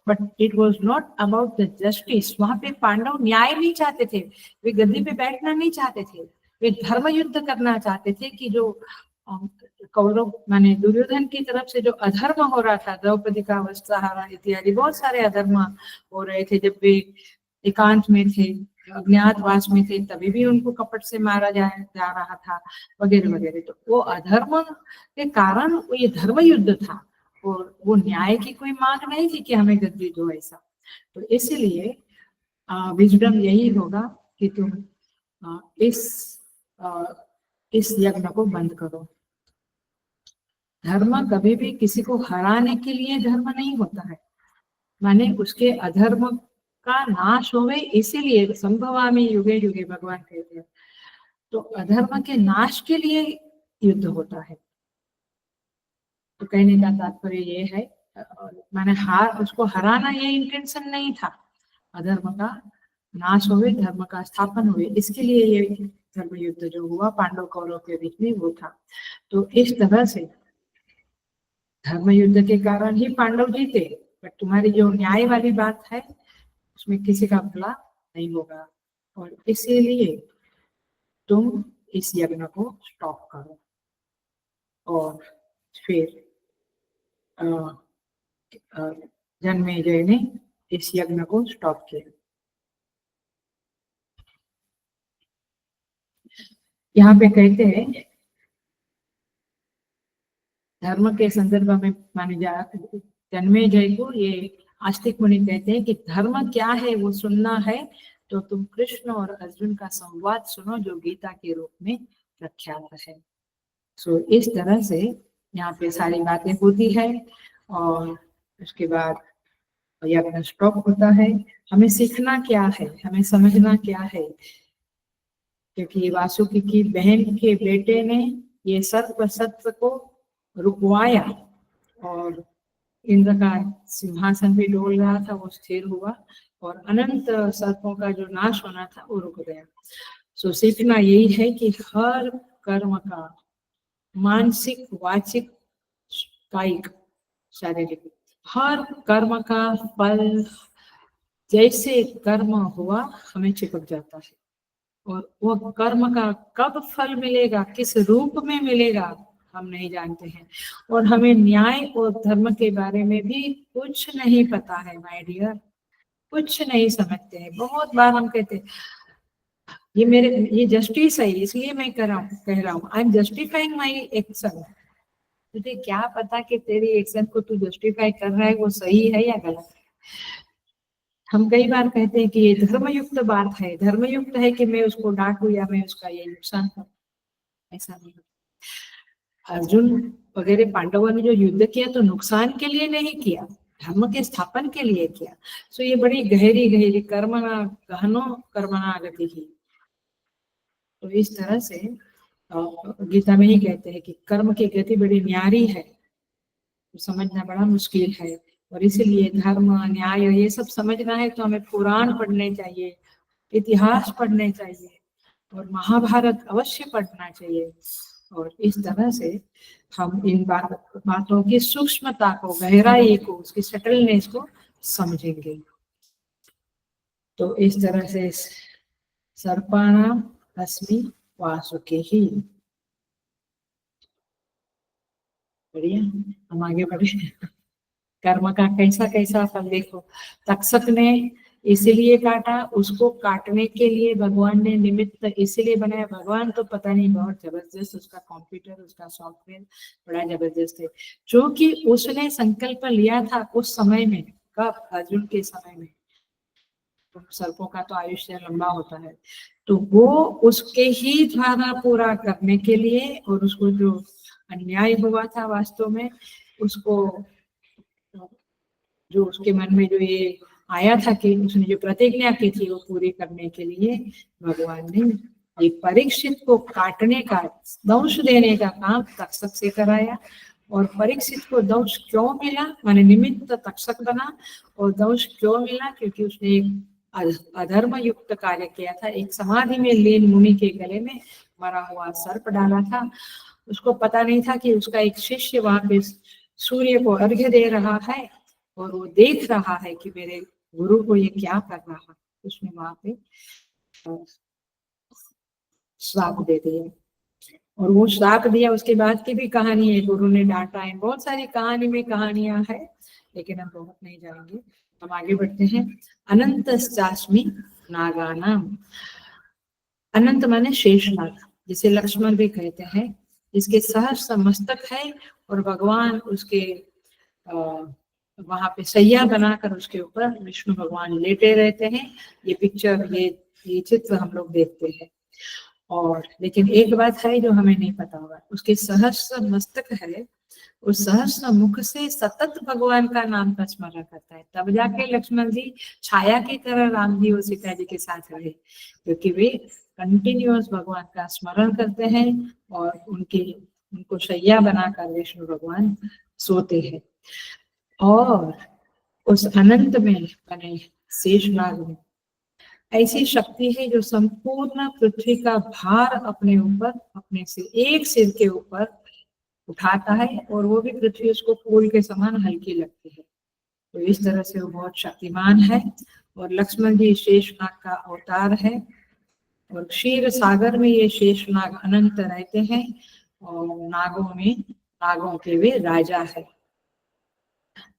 but it was not about the justice. वहां पे पांडव न्याय नहीं चाहते थे, वे गद्दी पे बैठना नहीं चाहते थे, वे धर्म युद्ध करना चाहते थे कि जो कौरव माने दुर्योधन की तरफ से जो अधर्म हो रहा था, द्रौपदी का वस्त्रहरण इत्यादि बहुत सारे अधर्म हो रहे थे, जब वे एकांत में थे, अज्ञातवास में थे, तभी भी उनको कपट से मारा जा रहा था, वगैरह वगैरह। तो वो अधर्म के कारण वो ये धर्म युद्ध था, और वो न्याय की कोई मांग नहीं थी कि हमें गद्दी दो, ऐसा। तो इसलिए विजडम यही होगा कि तुम इस यज्ञ को बंद करो। धर्म कभी भी किसी को हराने के लिए धर्म नहीं होता है, माने उसके अधर्म का नाश होवे, इसीलिए संभवामि युगे युगे भगवान कहते हैं। तो अधर्म के नाश के लिए युद्ध होता है। तो कहने का तात्पर्य ये है, माने उसको हराना ये इंटेंशन नहीं था, अधर्म का नाश हुए, धर्म का स्थापन हुए, इसके लिए ये धर्म युद्ध जो हुआ पांडव कौरव के बीच में वो था। तो इस तरह से धर्म युद्ध के कारण ही पांडव जीते, पर तुम्हारी जो न्याय वाली बात है उसमें किसी का भला नहीं होगा, और इसीलिए तुम इस यज्ञ को स्टॉप करो। और फिर जन्मेजय ने इस यज्ञ को स्टॉप किया। यहाँ पे कहते हैं धर्म के संदर्भ में माने जा, जन्मेजय को ये आस्तिक मुनि कहते हैं कि धर्म क्या है वो सुनना है तो तुम कृष्ण और अर्जुन का संवाद सुनो जो गीता के रूप में प्रख्यात है। सो इस तरह से यहाँ पे सारी बातें होती है और उसके बाद ये अपना स्टॉप होता है। हमें सीखना क्या है, हमें समझना क्या है, क्योंकि वासुकी की बहन के बेटे ने ये सर्प सत्व को रुकवाया और इंद्र का सिंहासन भी डोल रहा था, वो स्थिर हुआ और अनंत सर्पों का जो नाश होना था वो रुक गया। सो सीखना यही है कि हर कर्म का मानसिक, वाचिक, कायिक, शारीरिक, हर कर्म का फल जैसे कर्म हुआ हमें चिपक जाता है और वो कर्म का कब फल मिलेगा, किस रूप में मिलेगा हम नहीं जानते हैं और हमें न्याय और धर्म के बारे में भी कुछ नहीं पता है माय डियर, कुछ नहीं समझते हैं। बहुत बार हम कहते हैं ये जस्टिस है इसलिए मैं कह रहा हूँ I am justifying my action. तुझे क्या पता कि तेरी एक्शन को तू जस्टिफाई कर रहा है वो सही है या गलत है। हम कई बार कहते हैं कि ये धर्मयुक्त बात है, धर्मयुक्त है कि मैं उसको डांटूं या मैं उसका ये नुकसान करूं, ऐसा नहीं। अर्जुन वगैरह पांडवों ने जो युद्ध किया तो नुकसान के लिए नहीं किया, धर्म के स्थापन के लिए किया। सो ये बड़ी गहरी गहरी कर्मणा गहनो कर्मणा गति ही। तो इस तरह से गीता में ही कहते हैं कि कर्म की गति बड़ी न्यारी है, तो समझना बड़ा मुश्किल है और इसीलिए धर्म न्याय ये सब समझना है तो हमें पुराण पढ़ने चाहिए, इतिहास पढ़ने चाहिए और महाभारत अवश्य पढ़ना चाहिए और इस तरह से हम इन बातों की सूक्ष्मता को, गहराई को, उसकी सटलनेस को समझेंगे। तो इस तरह से सर्पाणाम अस्मि वासुके ही। बढ़िया, हम आगे बढ़े। कर्म का कैसा कैसा फल देखो, तक्षक ने इसीलिए काटा, उसको काटने के लिए भगवान ने निमित्त इसीलिए बनाया। भगवान तो पता नहीं बहुत जबरदस्त, उसका कंप्यूटर, उसका सॉफ्टवेयर बड़ा जबरदस्त है, क्योंकि उसने संकल्प लिया था उस समय में। कब? अर्जुन के समय में। तो सर्पों का तो आयुष्य लंबा होता है, तो वो उसके ही द्वारा पूरा करने के लिए और उसको जो अन्याय हुआ था वास्तव में, उसको जो उसके मन में जो ये आया था कि उसने जो प्रतिज्ञा की थी वो पूरी करने के लिए भगवान ने ये परीक्षित को काटने का, दंश देने का काम तक्षक से कराया। और परीक्षित को दंश क्यों मिला, माने निमित्त तक्षक बना, और दंश क्यों मिला क्योंकि उसने एक अधर्म युक्त कार्य किया था। एक समाधि में लीन मुनि के गले में मरा हुआ सर्प डाला था। उसको पता नहीं था कि उसका एक शिष्य वहां पे सूर्य को अर्घ्य दे रहा है और वो देख रहा है कि मेरे गुरु को ये क्या कर रहा है। उसने वहां पे श्राप दे दिया और वो श्राप दिया, उसके बाद की भी कहानी है, गुरु ने डांटा है, बहुत सारी कहानी में कहानियां है, लेकिन हम बहुत नहीं जाएंगे। हम आगे बढ़ते हैं। अनंत चास्मी नागानाम। अनंत माने शेषनाग, जिसे लक्ष्मण भी कहते हैं, इसके सहस्र मस्तक है और भगवान उसके वहां पे सैया बनाकर उसके ऊपर विष्णु भगवान लेटे रहते हैं। ये पिक्चर, ये चित्र हम लोग देखते हैं। और लेकिन एक बात है जो हमें नहीं पता होगा, उसके सहस्र मस्तक है, उस सहस्र मुख से सतत भगवान का नाम का स्मरण करता है, तब जाके लक्ष्मण जी छाया की तरह राम जी और सीता जी के साथ रहे, क्योंकि वे कंटिन्यूअस भगवान का स्मरण करते हैं और उनको शैया बनाकर विष्णु भगवान सोते हैं। और उस अनंत में बने शेषनाग में ऐसी शक्ति है जो संपूर्ण पृथ्वी का भार अपने ऊपर, अपने से एक सिर के ऊपर उठाता है और वो भी पृथ्वी उसको फूल के समान हल्की लगती है। तो इस तरह से वो बहुत शक्तिमान है और लक्ष्मण जी शेषनाग का अवतार है और क्षीर सागर में ये शेषनाग अनंत रहते हैं और नागों के वे राजा है।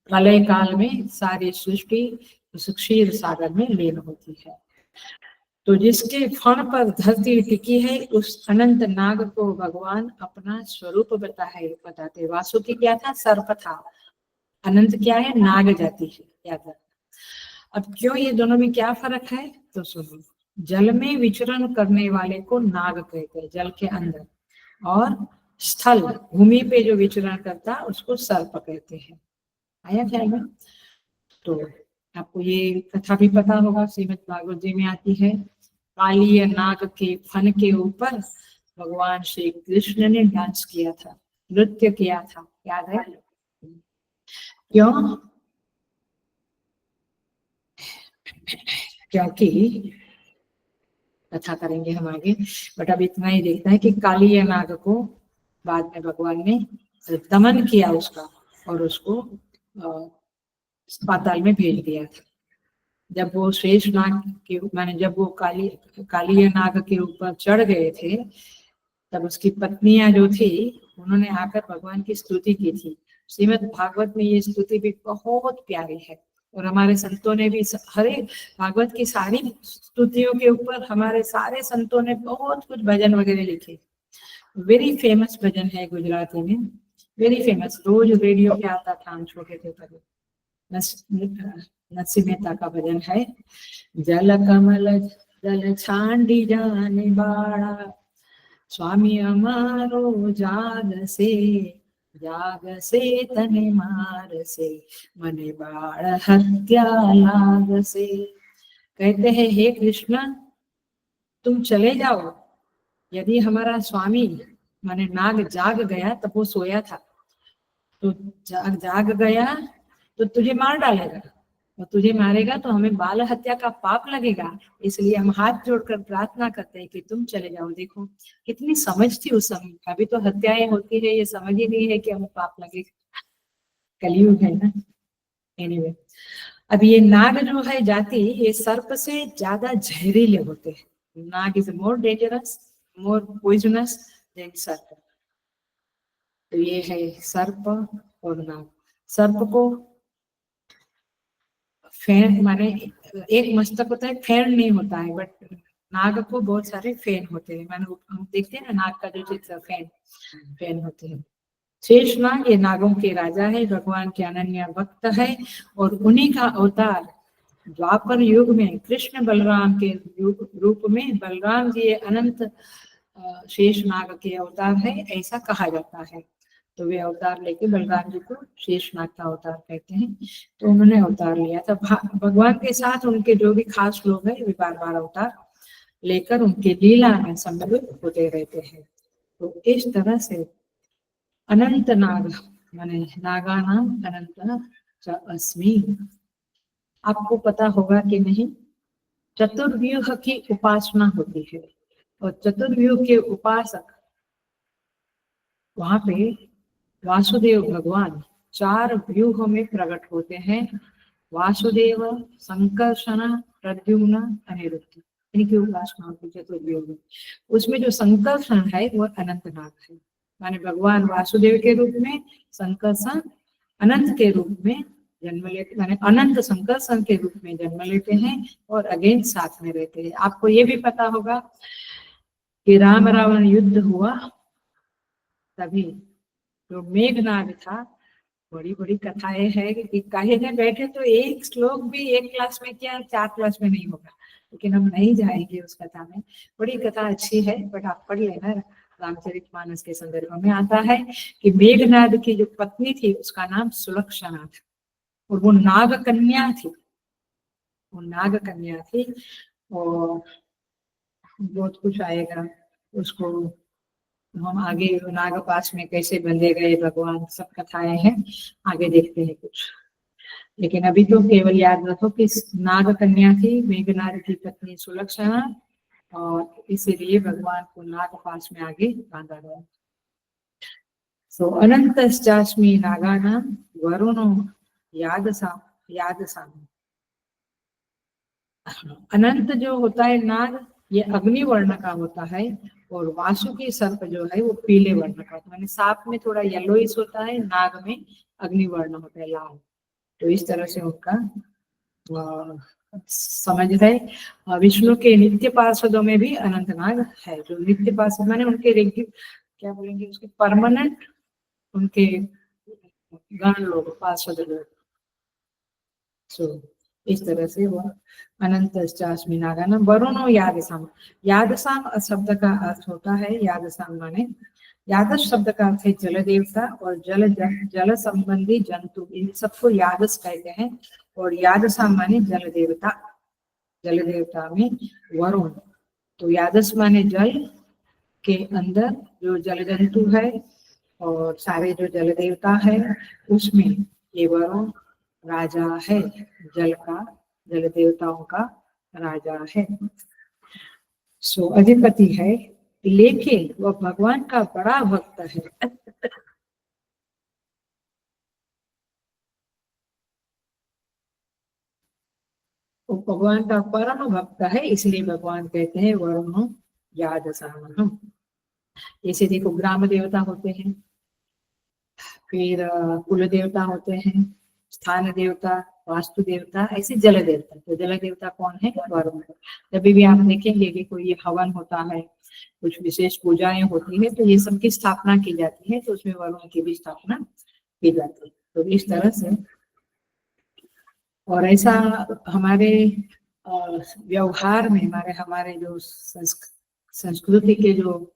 प्रलय काल में सारी सृष्टि उस क्षीर सागर में लीन होती है। तो जिसके फण पर धरती टिकी है उस अनंत नाग को भगवान अपना स्वरूप बताते। वासुकी क्या था? सर्प था। अनंत क्या है? नाग जाति है, याद रखना। अब क्यों ये दोनों में क्या फर्क है तो सुनो। जल में विचरण करने वाले को नाग कहते हैं, जल के अंदर, और स्थल भूमि पे जो विचरण करता है उसको सर्प कहते हैं। आया ख्याल में? तो आपको ये कथा भी पता होगा, श्रीमद् भागवत जी में आती है। कालीय नाग के फन के ऊपर भगवान श्री कृष्ण ने डांस किया था, नृत्य किया था, याद है? क्यों? क्योंकि कथा करेंगे हम आगे, बट अब इतना ही देखना है कि कालीय नाग को बाद में भगवान ने दमन किया उसका, और उसको पाताल में भेज दिया था। जब वो शेष नाग के माने जब वो कालीय नाग के ऊपर चढ़ गए थे, तब उसकी पत्नियां जो थी उन्होंने आकर भगवान की स्तुति की थी। श्रीमद् भागवत में ये स्तुति भी बहुत प्यारी है, और हमारे संतों ने भी हरे भागवत की सारी स्तुतियों के ऊपर हमारे सारे संतों ने बहुत कुछ भजन वगैरह लिखे। वेरी फेमस भजन है गुजराती में, वेरी फेमस, रोज रेडियो पे आता था हम छोटे थे तब। नरसिंह मेहता का भजन है, जल कमल जल छांडी जाने बाड़ा, स्वामी अमारो जाग से तने मार से, मने बाड़ हत्या लाग से। कहते हैं हे कृष्ण तुम चले जाओ, यदि हमारा स्वामी माने नाग जाग गया, तब वो सोया था, तो जाग गया तो तुझे मार डालेगा, और तुझे मारेगा तो हमें बाल हत्या का पाप लगेगा, इसलिए हम हाथ जोड़कर प्रार्थना करते हैं कि तुम चले जाओ। देखो कितनी समझ थी उस समय, अभी तो हत्याएं होती है, ये समझ ही नहीं है कि हमें पाप लगेगा, कलयुग है ना। एनीवे, अब ये नाग जो है जाति, ये सर्प से ज्यादा जहरीले होते हैं। Naag is more dangerous, more poisonous than sarp. तो ये है सर्प और नाग। सर्प को फैन माने एक मस्तक होता है, फैन नहीं होता है, बट नाग को बहुत सारे फैन होते हैं। माने हम देखते हैं ना नाग का जो चित्र, फैन होते हैं। शेष नाग ये नागों के राजा है, भगवान के अनन्य भक्त है, और उन्हीं का अवतार द्वापर युग में कृष्ण बलराम के रूप में, बलराम जी अनंत शेष नाग के अवतार है, ऐसा कहा जाता है। तो वे अवतार लेके बलराम जी को शेषनाग का अवतार कहते हैं, तो उन्होंने अवतार लिया था। भगवान के साथ उनके जो भी खास लोग हैं वे बार बार अवतार लेकर उनके लीला में सम्मिलित होते रहते हैं। तो इस तरह से अनंत नाग माने नागा नाम अनंत अस्मि। आपको पता होगा कि नहीं, चतुर्व्यूह की उपासना होती है, और चतुर्व्यूह के उपासक वहां पे वासुदेव भगवान 4 व्यूह में प्रकट होते हैं। वासुदेव, संकर्षण, प्रद्युम्न, अनिरुद्ध, इनकी उपासना होती है चतुर्व्यूह में। उसमें जो संकर्षण है वो अनंतनाग है, माने भगवान वासुदेव के रूप में, संकर्षण अनंत के रूप में जन्म लेते, माने अनंत संकर्षण के रूप में जन्म लेते हैं और अगेन साथ में रहते हैं। आपको ये भी पता होगा कि राम रावण युद्ध हुआ, तभी जो मेघनाद था, बड़ी बड़ी कथाएं है कि कहे में बैठे तो एक श्लोक भी एक क्लास में क्या 4 क्लास में नहीं होगा, लेकिन हम नहीं जाएंगे उस कथा में। बड़ी कथा अच्छी है, बट आप पढ़ लेना, रामचरितमानस के संदर्भ में आता है कि मेघनाद की जो पत्नी थी उसका नाम सुलक्षणा था, और वो नाग कन्या थी, वो नाग कन्या थी। और बहुत कुछ आएगा उसको, हम आगे नागपाश में कैसे बंधे गए भगवान, सब कथाएं हैं, आगे देखते हैं कुछ। लेकिन अभी तो केवल याद रखो कि नाग कन्या थी मेघनाद की पत्नी सुलक्षणा, और इसीलिए भगवान को नागपाश में आगे बांधा गया। सो अनंतश्चास्मि नागानां वरुणो यादसाम। अनंत जो होता है नाग, ये अग्नि वर्ण का होता है, और वासुकी सर्प जो है वो पीले वर्ण का होता है, माने सांप में थोड़ा येलोइश होता है, नाग में अग्नि वर्ण होता है, लाल। तो इस तरह से उनका समझ है। विष्णु के नित्य पार्षदों में भी अनंत नाग है, जो नित्य पार्षद माने उनके क्या बोलेंगे उसके परमानेंट, उनके गण लोग, पार्षद लोग। सो इस तरह से वह अनंतश्चास्मि नागानां वरुणो यादसाम। यादसाम शब्द का अर्थ होता है, यादसाम माने, यादस शब्द का अर्थ है जल देवता और जल संबंधी जंतु, इन सबको यादस कहते हैं। और यादसाम माने जल देवता, जल देवता में वरुण। तो यादस माने जल के अंदर जो जल जंतु है और सारे जो जल देवता है उसमें ये वरुण राजा है, जल का, जल देवताओं का राजा है। सो अधिपति है, लेकिन वह भगवान का बड़ा भक्त है। वो भगवान का परम भक्त है, इसलिए भगवान कहते हैं वरुण यादसाम। जैसे देखो ग्राम देवता होते हैं, फिर कुल देवता होते हैं, स्थान देवता, वास्तु देवता, ऐसे जल देवता। तो जल देवता कौन है? वरुण। जब भी आप देखेंगे कि कोई हवन होता है, कुछ विशेष पूजाएं होती है, तो ये सबकी स्थापना की जाती है, तो उसमें वरुण की भी स्थापना की जाती है। तो इस तरह से, और ऐसा हमारे व्यवहार में, हमारे जो संस्कृति के जो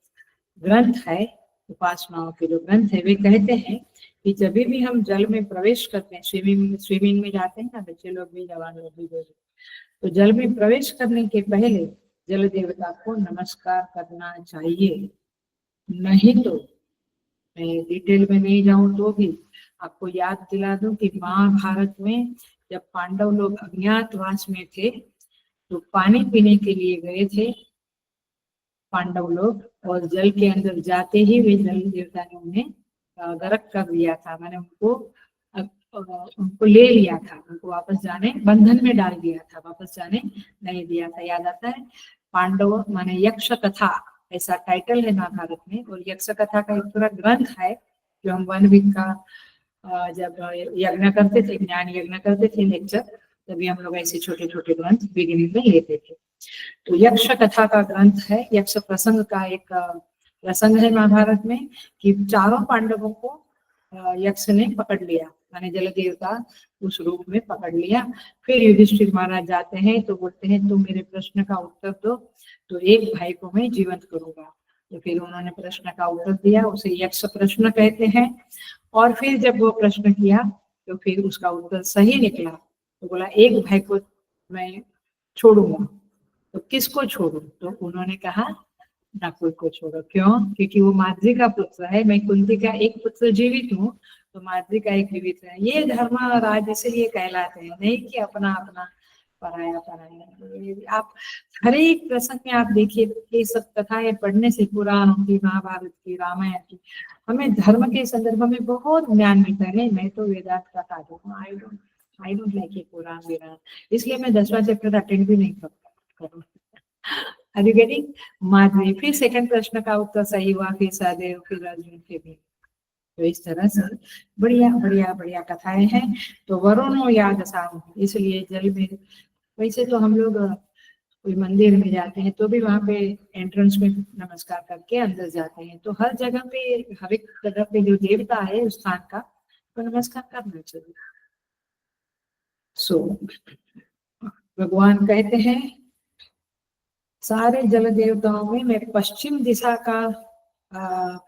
ग्रंथ है, उपासनाओं के जो ग्रंथ है, वे कहते हैं कि जब भी हम जल में प्रवेश करते हैं, स्विमिंग में जाते हैं ना बच्चे लोग भी, जवान लोग भी, तो जल में प्रवेश करने के पहले जल देवता को नमस्कार करना चाहिए। नहीं तो, मैं डिटेल में नहीं जाऊं तो भी आपको याद दिला दूं कि महाभारत में जब पांडव लोग अज्ञातवास में थे, तो पानी पीने के लिए गए थे पांडव लोग, और जल के अंदर जाते ही वे जल देवता ने उन्हें गर्क कर दिया था, मैंने उनको ले लिया था, उनको वापस जाने, बंधन में डाल दिया था, वापस जाने नहीं दिया था। याद आता है? पांडव माने यक्ष कथा, ऐसा टाइटल है महाभारत में, और यक्ष कथा का एक पूरा ग्रंथ है जो हम वन वीक का जब यज्ञ करते थे, ज्ञान यज्ञ करते थे लेक्चर, तभी हम लोग ऐसे छोटे छोटे ग्रंथ बिगिनिंग में लेते थे। तो यक्ष कथा का ग्रंथ है, यक्ष प्रसंग का एक प्रसंग है महाभारत में, कि चारों पांडवों को यक्ष ने पकड़ लिया, माने जल देवता उस रूप में पकड़ लिया। फिर युधिष्ठिर महाराज जाते हैं तो बोलते हैं तुम मेरे प्रश्न का उत्तर दो, तो एक भाई को मैं जीवंत करूंगा। तो फिर उन्होंने प्रश्न का उत्तर दिया, उसे यक्ष प्रश्न कहते हैं। और फिर जब वो प्रश्न किया तो फिर उसका उत्तर सही निकला, तो बोला एक भाई को मैं छोड़ूंगा, तो किसको छोड़ू? तो उन्होंने कहा नकुल को छोड़ो। क्यों? क्योंकि वो माद्री का पुत्र है, मैं कुंती का एक पुत्र जीवित हूँ, तो माद्री का एक जीवित है। ये धर्म राज इसलिए कहलाते हैं, नहीं कि अपना अपना पराया पराया। आप हर एक प्रसंग में आप देखिए, ये सब कथाएं पढ़ने से, पुराणों की, महाभारत की, रामायण की, हमें धर्म के संदर्भ में बहुत ज्ञान मिलता है। मैं तो वेदांत का साधक हूँ, आई डोंट लाइक ये पुराण वेदांत, इसलिए मैं 10वां चैप्टर अटेंड भी नहीं करूँ। Are you getting? माधुरी। फिर सेकंड प्रश्न का उत्तर सही हुआ, फिर सहदेव, फिर अर्जुन के भी। तो इस तरह से बढ़िया बढ़िया बढ़िया कथाएं हैं। तो वरुण यादसाम, इसलिए जल में, वैसे तो हम लोग कोई मंदिर में जाते हैं तो भी वहां पे एंट्रेंस में नमस्कार करके अंदर जाते हैं। तो हर जगह पे, हर एक जगह पे जो देवता है उस स्थान का, तो नमस्कार करना चाहिए। सो भगवान कहते हैं सारे जल देवताओं में मैं पश्चिम दिशा का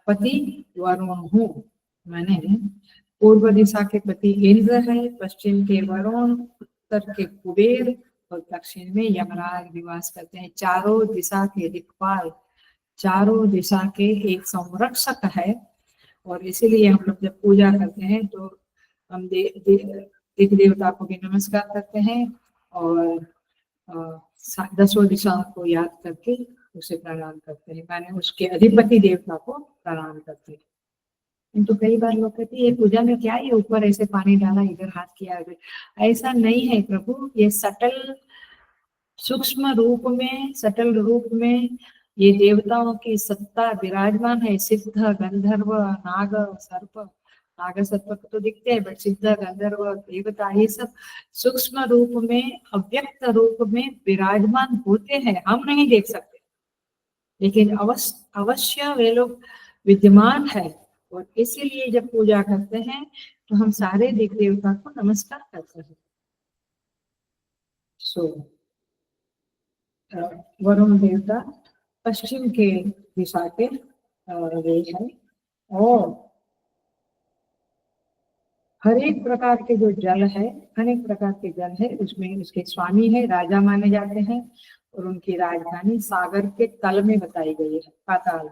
पति वरुण हूँ। मैंने पूर्व दिशा के पति इंद्र है, पश्चिम के वरुण, उत्तर के कुबेर और दक्षिण में यमराज निवास करते हैं। चारों दिशा के दिक्पाल, चारों दिशा के एक संरक्षक है। और इसीलिए हम लोग जब पूजा करते हैं तो हम देवी देवता को भी नमस्कार करते हैं और 10 दिशाओं को याद करके उसे प्रणाम करते हैं, माने उसके अधिपति देवता को प्रणाम करते हैं। किंतु कई बार लोग कहते हैं ये पूजा में क्या, ये ऊपर ऐसे पानी डाला, इधर हाथ किया, ऐसा नहीं है प्रभु। ये सटल सूक्ष्म रूप में, सटल रूप में ये देवताओं की सत्ता विराजमान है। सिद्ध, गंधर्व, नाग, सर्प, नाग सर्प तो दिखते हैं, बट सिद्ध, गंधर्व, देवता, ये सब सूक्ष्म रूप में, अव्यक्त रूप में विराजमान होते हैं, हम नहीं देख सकते, लेकिन अवश्य वे लोग विद्यमान है। और इसीलिए जब पूजा करते हैं तो हम सारे देवी देवता को नमस्कार करते हैं। सो वरुण देवता पश्चिम के दिशा के वे है, और हर एक प्रकार के जो जल है, अनेक प्रकार के जल है, उसमें उसके स्वामी है, राजा माने जाते हैं, और उनकी राजधानी सागर के तल में बताई गई है, पाताल।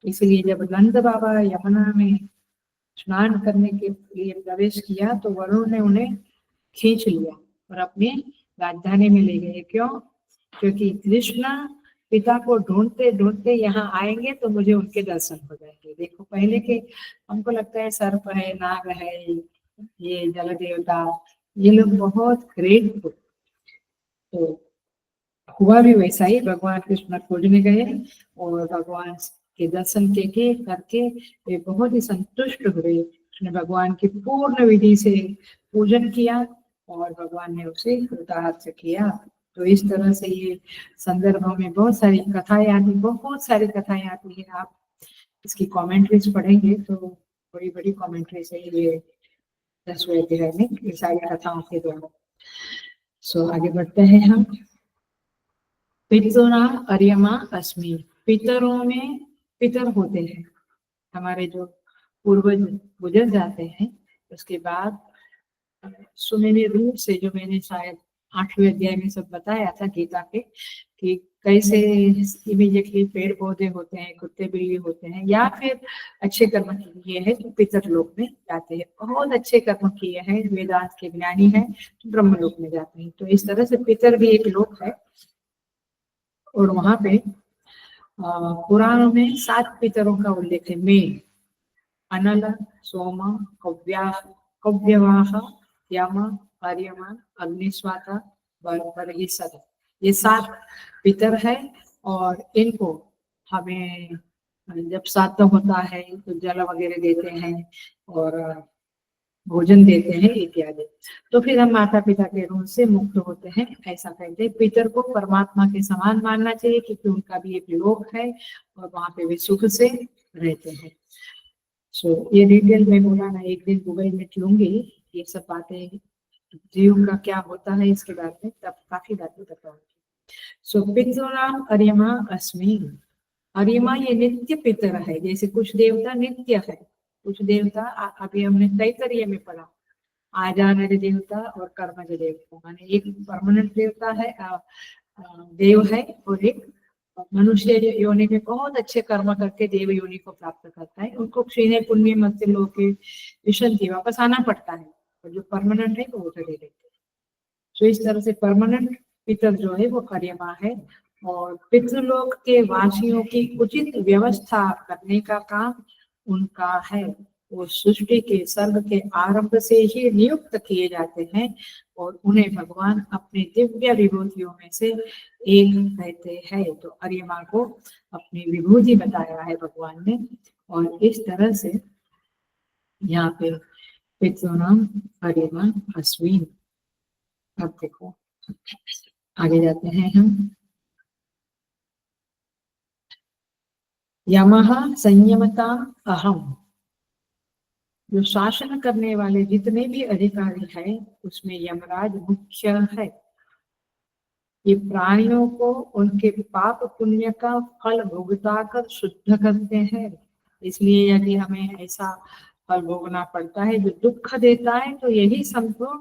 इसलिए जब नंद बाबा यमुना में स्नान करने के लिए प्रवेश किया तो वरुण ने उन्हें खींच लिया और अपनी राजधानी में ले गए। क्यों? क्योंकि कृष्ण पिता को ढूंढते ढूंढते यहाँ आएंगे तो मुझे उनके दर्शन हो जाएंगे। देखो, पहले के हमको लगता है सर्प है, नाग है, ये जल देवता, ये लोग बहुत ग्रेट थे। तो हुआ भी वैसा ही, भगवान कृष्ण खोजने गए और भगवान के दर्शन के करके वे बहुत ही संतुष्ट हुए। उसने भगवान की पूर्ण विधि से पूजन किया और भगवान ने उसे कृतार्थ किया। तो इस तरह से ये संदर्भों में बहुत सारी कथाएं आती, बहुत सारी कथाएं आती है। आप इसकी कमेंट्रीज पढ़ेंगे तो बड़ी बड़ी कमेंट्रीज है ये 10वें अध्याय में, ये सारी कथाओं के द्वारा। सो आगे बढ़ते हैं हम। पितृणा अर्यमा अस्मि, पितरों में पितर होते हैं, हमारे जो पूर्वज गुजर जाते हैं। उसके बाद सुमेने रूप से, जो मैंने शायद 8वें अध्याय में सब बताया था गीता के, कि कैसे इमीडिएटली पेड़ पौधे होते हैं, कुत्ते बिल्ली होते हैं, या फिर अच्छे कर्म किए हैं तो पितर लोक में जाते हैं, बहुत अच्छे कर्म किए हैं, वेदांत के ज्ञानी हैं तो ब्रह्म लोक में जाते हैं। तो इस तरह से पितर भी एक लोक है। और वहां पे पुराणों में 7 पितरों का उल्लेख है। में अनल, सोम, कव्यवाह, यम, अर्यमा, अग्निस्वाता, बर्हिषद, ये 7 पितर है। और इनको हमें जब श्राद्ध होता है तो जल वगैरह देते हैं और भोजन देते हैं इत्यादि। तो फिर हम माता पिता के ऋण से मुक्त होते हैं, ऐसा कहते हैं। पितर को परमात्मा के समान मानना चाहिए, क्योंकि उनका भी एक लोक है और वहां पे वे सुख से रहते हैं। सो ये डिटेल में बोला ना, एक दिन गूगल में लूंगी ये सब बातें, जीव का क्या होता है इसके बारे में, तब काफी बातें बताऊंगी। सो पितृणाम अर्यमा अस्मि, अर्यमा ये नित्य पितर है। जैसे कुछ देवता नित्य है, कुछ देवता अभी हमने तैतरीय में पढ़ा, आजानज देवता और कर्मज देवता, माने एक परमानेंट देवता है, देव है, और एक मनुष्य योनि में बहुत अच्छे कर्म करके देव योनि को प्राप्त करता है। उनको क्षीणे पुण्य मध्य लोके विशंति, वापस आना पड़ता है, और जो परमानेंट है वो चले देते हैं। तो इस तरह से परमानेंट पितर जो है वो कर्यमा है, और पितृलोक के वासियों की उचित व्यवस्था करने का काम उनका है। वो सृष्टि के सर्ग के आरंभ से ही नियुक्त किए जाते हैं, और उन्हें भगवान अपने दिव्य विभूतियों में से एक कहते हैं। तो अर्यमा को अपनी विभूति बताया है भगवान ने, और इस तरह से यहाँ पे पितृनाम अर्यमा अश्विन। अब देखो आगे जाते हैं हम। यमः संयमता अहम, जो शासन करने वाले जितने भी अधिकारी हैं उसमें यमराज मुख्य है। ये प्राणियों को उनके पाप पुण्य का फल भुगता कर शुद्ध करते हैं। इसलिए यदि हमें ऐसा फल भोगना पड़ता है जो दुख देता है, तो यही समझो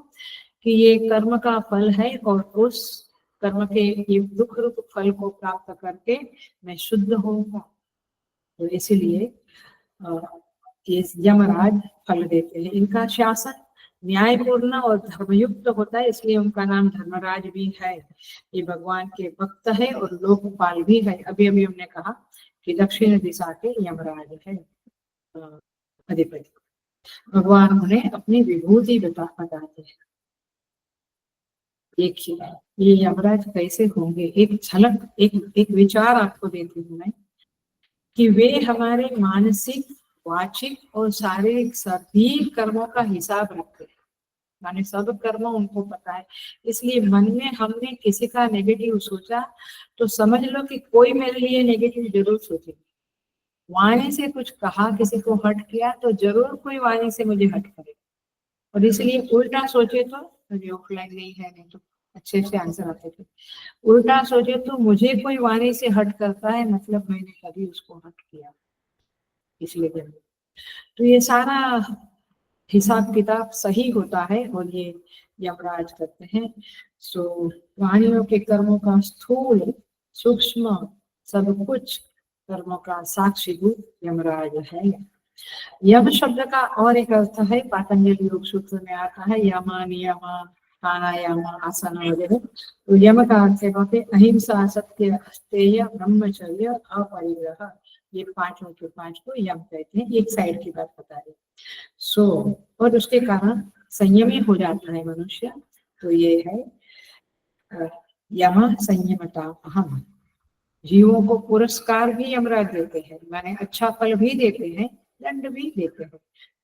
कि ये कर्म का फल है, और उस कर्म के ये दुख रूप फल को प्राप्त करके मैं शुद्ध होऊंगा। तो इसीलिए ये यमराज फल देते हैं। इनका शासन न्यायपूर्ण और धर्मयुक्त होता है, इसलिए उनका नाम धर्मराज भी है। ये भगवान के भक्त है और लोकपाल भी है। अभी अभी हमने कहा कि दक्षिण दिशा के यमराज है अधिपति। भगवान उन्हें अपनी विभूति बताते हैं। देखिए ये यमराज कैसे होंगे, एक झलक, एक विचार आपको देती हूँ मैं, कि वे हमारे मानसिक, वाचिक और शारीरिक सभी कर्मों का हिसाब रखते हैं। माने सब कर्म उनको पता है। इसलिए मन में हमने किसी का नेगेटिव सोचा तो समझ लो कि कोई मेरे लिए नेगेटिव जरूर सोचेगा। वाणी से कुछ कहा, किसी को हर्ट किया तो जरूर कोई वाणी से मुझे हर्ट करेगा। और इसलिए उल्टा सोचे तो ये ऑफलाइन नहीं है, नहीं तो अच्छे से आंसर आते थे। उल्टा सोचे तो मुझे कोई वाणी से हर्ट करता है, मतलब मैंने कभी उसको हर्ट किया, इसलिए जरूर। तो ये सारा हिसाब किताब सही होता है और ये यमराज करते हैं। सो वाणियों के कर्मों का स्थूल सूक्ष्म सब कुछ कर्मों का साक्षी रूप यमराज है। यम शब्द का और एक अर्थ है, पातंजलि योग सूत्र में आता है यमा नियम प्राणायाम आसन वगैरह। तो यम का अर्थ है अहिंसा सत्य अस्तेय ब्रह्मचर्य अपरिग्रह, ये पांचों के पांच को यम कहते हैं। एक साइड की बात बता रहे। सो और उसके कारण संयमी हो जाता है मनुष्य। तो ये है यम संयमता। हम जीवों को पुरस्कार भी यमराज देते हैं, माने अच्छा फल भी देते हैं, दंड भी देते हैं।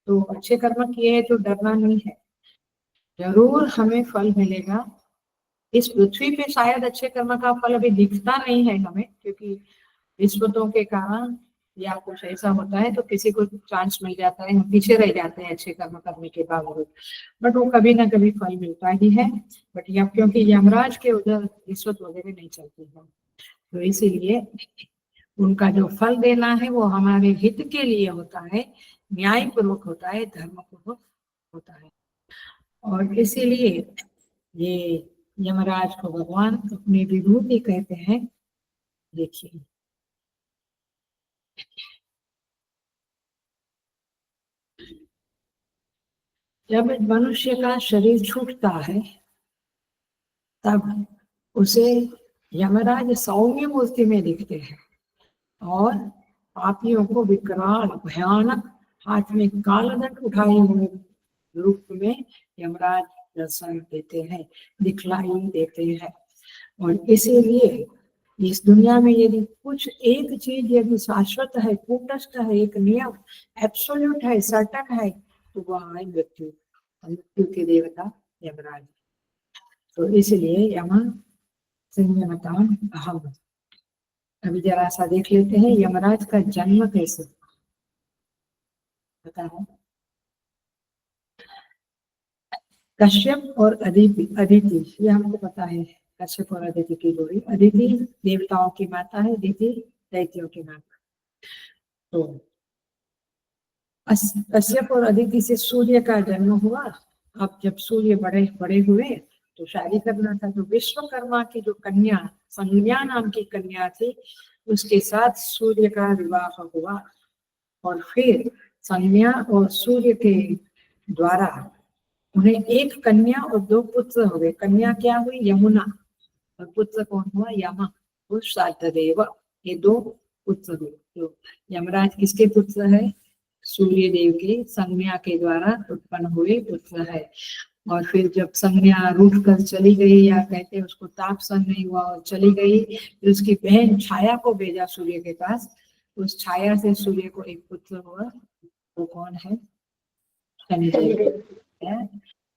तो अच्छे कर्म किए हैं तो डरना नहीं है, जरूर हमें फल मिलेगा। इस पृथ्वी पे शायद अच्छे कर्म का फल अभी दिखता नहीं है हमें, क्योंकि रिश्वतों के कारण या कुछ ऐसा होता है तो किसी को चांस मिल जाता है, हम पीछे रह जाते हैं अच्छे कर्म करने के बावजूद, बट वो कभी ना कभी फल मिलता ही है। बट यह क्योंकि यमराज के उधर रिश्वत वगैरह नहीं चलती है, तो इसीलिए उनका जो फल देना है वो हमारे हित के लिए होता है, न्याय पूर्वक होता है, धर्म पूर्वक होता है। और इसीलिए ये यमराज को भगवान अपनी विभूति कहते हैं। देखिए जब मनुष्य का शरीर छूटता है तब उसे यमराज सौम्य मूर्ति में दिखते हैं और पापियों को विकराल भयानक हाथ में कालदंड उठाए हुए रूप में यमराज दर्शन देते हैं, दिखलाई देते हैं। और इसीलिए इस दुनिया में यदि कुछ एक चीज यदि शाश्वत है, कूटस्थ है, एक नियम एब्सोल्यूट है, सर्टन है, तो वह है मृत्यु, मृत्यु के देवता यमराज। तो इसलिए यम संयमताम अहम। अभी जरा सा देख लेते हैं यमराज का जन्म कैसे पता है। कश्यप और अदिति, अदिति ये हमको पता है, कश्यप और अदिति की जोड़ी। अदिति देवताओं की माता है, अदिति दैत्यों की माता। तो कश्यप और अदिति से सूर्य का जन्म हुआ। अब जब सूर्य बड़े बड़े हुए तो शादी करना था, तो विश्वकर्मा की जो कन्या संज्ञा नाम की कन्या थी उसके साथ सूर्य का विवाह हुआ। और फिर संज्ञा और सूर्य के द्वारा उन्हें एक कन्या और दो पुत्र हुए। कन्या क्या हुई? यमुना। और पुत्र कौन हुआ? यम और शातदेव। ये दो पुत्र हुए। तो यमराज किसके पुत्र है? सूर्य देव के संज्ञा के द्वारा उत्पन्न हुए पुत्र है। और फिर जब संज्ञा रूठ कर चली गई, या कहते हैं उसको ताप सहन नहीं हुआ और चली गई, फिर उसकी बहन छाया को भेजा सूर्य के पास। उस छाया से सूर्य को एक पुत्र हुआ, वो कौन है? शनिदेव।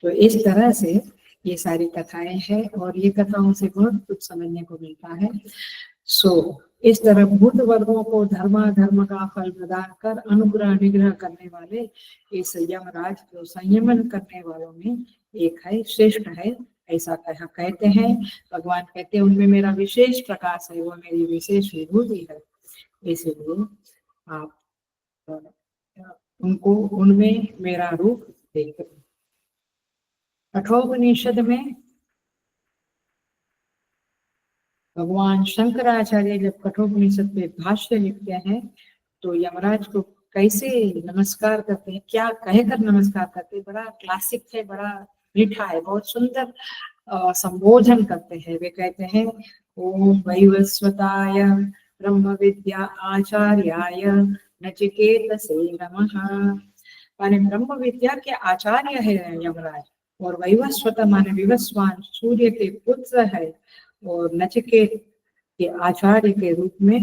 तो इस तरह से ये सारी कथाएं हैं और ये कथाओं से बहुत कुछ समझने को मिलता है। सो इस तरह भूत वर्गों को धर्म का फल प्रदान कर अनुग्रह निग्रह करने वाले इस यमराज को संयमन करने वालों में एक है, श्रेष्ठ है, ऐसा कहते हैं। भगवान कहते हैं उनमें मेरा विशेष प्रकाश है, वो मेरी विशेष विभूति है। इसलिए आप उनको उनमें मेरा रूप देखते। कठोपनिषद में भगवान शंकराचार्य जब कठोपनिषद पे भाष्य लिखते हैं तो यमराज को कैसे नमस्कार करते हैं, क्या कहकर नमस्कार करते हैं, बड़ा क्लासिक है, बड़ा मीठा है, बहुत सुंदर संबोधन करते हैं। वे कहते हैं ओम वैवस्वताय ब्रह्म विद्या आचार्याय नचिकेतसे नमः। माने ब्रह्म विद्या के आचार्य है यमराज, और वैवस्वत माने विवस्वान सूर्य के पुत्र है, और नचिकेत के आचार्य के रूप में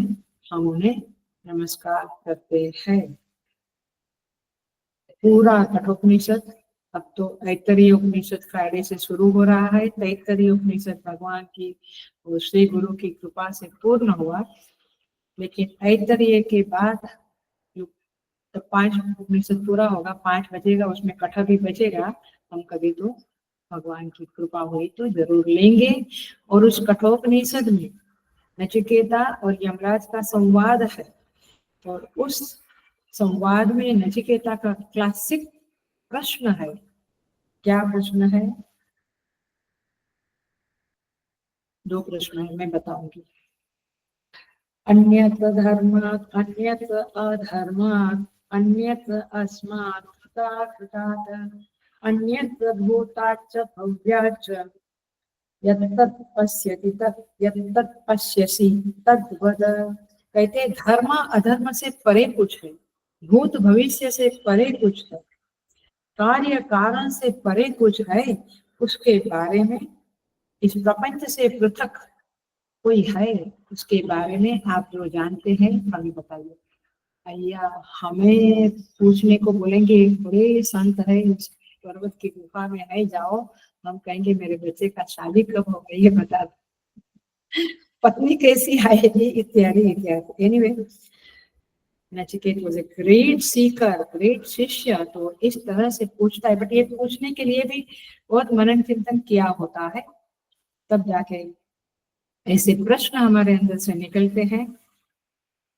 हम उन्हें नमस्कार करते हैं। पूरा कठोपनिषद, अब तो तैत्तरीय उपनिषद फ्राइडे से शुरू हो रहा है। तैत्तरीय उपनिषद भगवान की और श्री गुरु की कृपा से पूर्ण हुआ, लेकिन तैत्तरीय के बाद तो 5 उपनिषद पूरा होगा, 5 बचेगा, उसमें कथा भी बचेगा। हम कभी तो भगवान की कृपा हुई तो जरूर लेंगे। और उस कठोपनिषद में नचिकेता और यमराज का संवाद है, और उस संवाद में नचिकेता का क्लासिक प्रश्न है। क्या प्रश्न है? 2 प्रश्न है, मैं बताऊंगी। अन्यत् धर्मात् अन्यत् अधर्मात् अन्यत् अस्मात् कृतात् अन्यत् भूताच्च भव्याच्च यत्तत् पश्यति तत् यत्तत् पश्यसि तद्वद। कहते हैं धर्म अधर्म से परे कुछ है, भूत भविष्य से परे कुछ है, कार्य कारण से परे कुछ है, उसके बारे में, इस प्रपंच से पृथक कोई है, उसके बारे में आप जो जानते हैं हमें बताइए। भैया हमें पूछने को बोलेंगे, बड़े संत है उस पर्वत की गुफा में है, जाओ, हम कहेंगे मेरे बच्चे का शादी कब हो गई है बता दो, पत्नी कैसी आएगी, इत्यादि इत्यादि। Anyway, Nachiket was a great Sikar, great शिष्य, तो इस तरह से पूछता है। बट ये पूछने के लिए भी बहुत मनन चिंतन किया होता है, तब जाके ऐसे प्रश्न हमारे अंदर से निकलते हैं।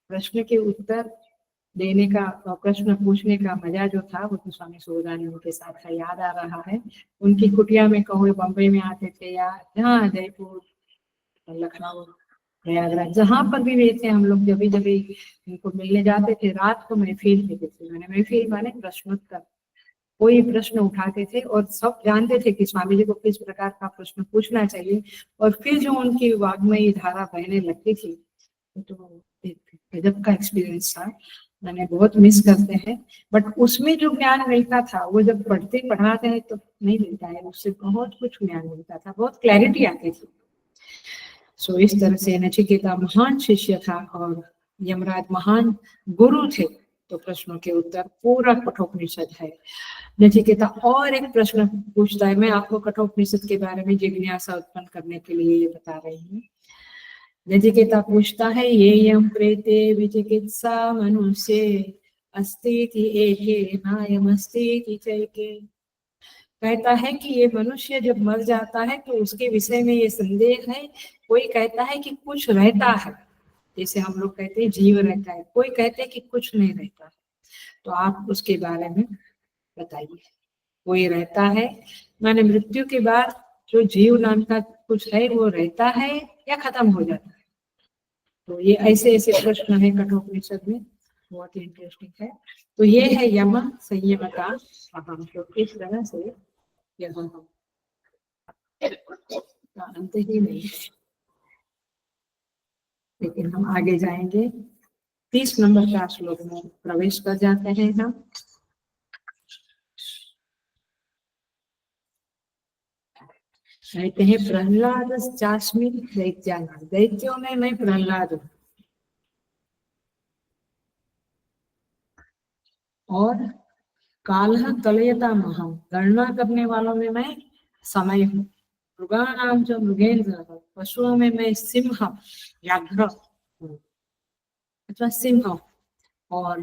प्रश्न के उत्तर देने का, प्रश्न पूछने का मजा जो था वो तो स्वामी सूरदानंद के साथ है, याद आ रहा है। उनकी कुटिया में कहो बम्बई में आते थे या जहाँ जयपुर, लखनऊ, प्रयागराज, जहाँ पर भी गए थे हम लोग, जब भी उनको मिलने जाते थे, रात को महफिल देते थे। मैंने महफिल माने प्रश्नोत्तर, कोई प्रश्न उठाते थे और सब जानते थे कि स्वामी जी को किस प्रकार का प्रश्न पूछना चाहिए, और फिर जो उनकी वाग्मयी धारा बहने लगती थी, तो एक गजब का एक्सपीरियंस था। मैंने बहुत मिस करते हैं, बट उसमें जो ज्ञान मिलता था वो जब पढ़ते पढ़ाते हैं तो नहीं मिलता है, उससे बहुत कुछ ज्ञान मिलता था, बहुत क्लैरिटी आती थी। सो इस तरह से नचिकेता महान शिष्य था और यमराज महान गुरु थे। तो प्रश्नों के उत्तर पूरा कठोपनिषद है। नचिकेता और एक प्रश्न पूछता है, मैं आपको कठोपनिषद के बारे में जिज्ञासा उत्पन्न करने के लिए ये बता रही हूँ। नचिकेता पूछता है, ये यम प्रेते विचिकित्सा मनुष्य अस्ति एके नायमस्ति चैके। कहता है कि ये मनुष्य जब मर जाता है तो उसके विषय में ये संदेह है। कोई कहता है कि कुछ रहता है, जैसे हम लोग कहते हैं जीव रहता है, कोई कहते हैं कि कुछ नहीं रहता है। तो आप उसके बारे में बताइए। कोई रहता है माने मृत्यु के बाद जो जीव नाम का कुछ है वो रहता है या खत्म हो जाता है? तो ये ऐसे ऐसे प्रश्न है कठोपनिषद में, बहुत ही इंटरेस्टिंग है। तो ये है यम संयमता अहम। तो इस तरह से यहाँ का अंत ही नहीं है, लेकिन हम आगे जाएंगे। 30 नंबर का श्लोक में प्रवेश कर जाते हैं हम। कहते हैं प्रहलाद चास्मी दैत्यानां, दैत्यों में मैं प्रहलाद हूँ, और कालह कलयता महम, गणना करने वालों में मैं समय हूँ। मृगाणाम जो मृगेंद्र, पशुओं में मैं सिंह व्याघ्र हूँ अथवा सिंह, और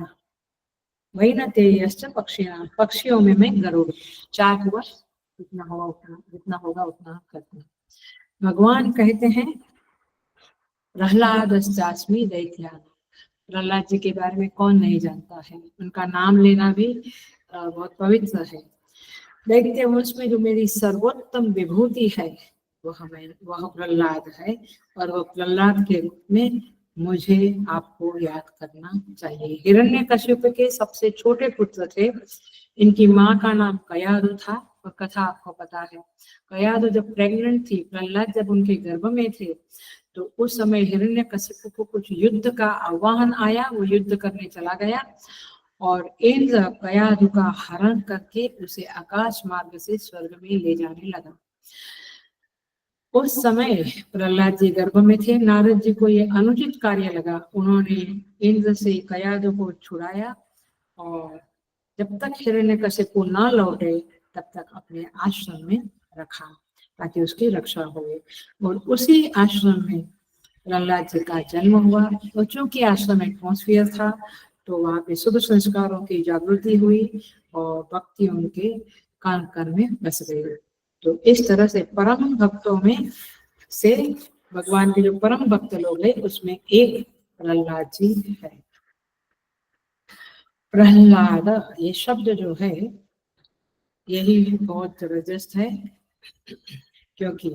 वही न तेयश्च पक्षियां, पक्षियों में मैं गरुड़। 4 हुआ, जितना होगा उतना, जितना होगा उतना करते हैं। भगवान कहते हैं प्रहलाद अस्मि दैत्यान, प्रहलाद जी के बारे में कौन नहीं जानता है, उनका नाम लेना भी बहुत पवित्र है। दैत्य वंश में जो मेरी सर्वोत्तम विभूति है वह प्रहलाद है, और वह प्रहलाद के रूप में मुझे आपको याद करना चाहिए। हिरण्यकश्यप के सबसे छोटे पुत्र थे, इनकी माँ का नाम कयाधु था, और कथा आपको पता है। कयाधु जब प्रेग्नेंट थी, प्रहलाद जब उनके गर्भ में थे, तो उस समय हिरण्यकश्यप को कुछ युद्ध का आह्वान आया, वो युद्ध करने चला गया, और इंद्र कयाधु का हरण करके उसे आकाश मार्ग से स्वर्ग में ले जाने लगा। उस समय प्रहलाद जी गर्भ में थे। नारद जी को ये अनुचित कार्य लगा, उन्होंने इंद्र से कयाधु को छुड़ाया, और जब तक हिरण्यकश्यप न लौटे तब तक अपने आश्रम में रखा ताकि उसकी रक्षा हो। और उसी आश्रम में प्रहलाद जी का जन्म हुआ। और चूंकि आश्रम एटमॉस्फियर था तो वहां पे शुभ संस्कारों की जागृति हुई और भक्ति उनके कान कान में बस गई। तो इस तरह से परम भक्तों में से भगवान के जो परम भक्त लोग हैं उसमें एक प्रहलाद जी है। प्रहलाद ये शब्द जो है यही बहुत जबरदस्त है, क्योंकि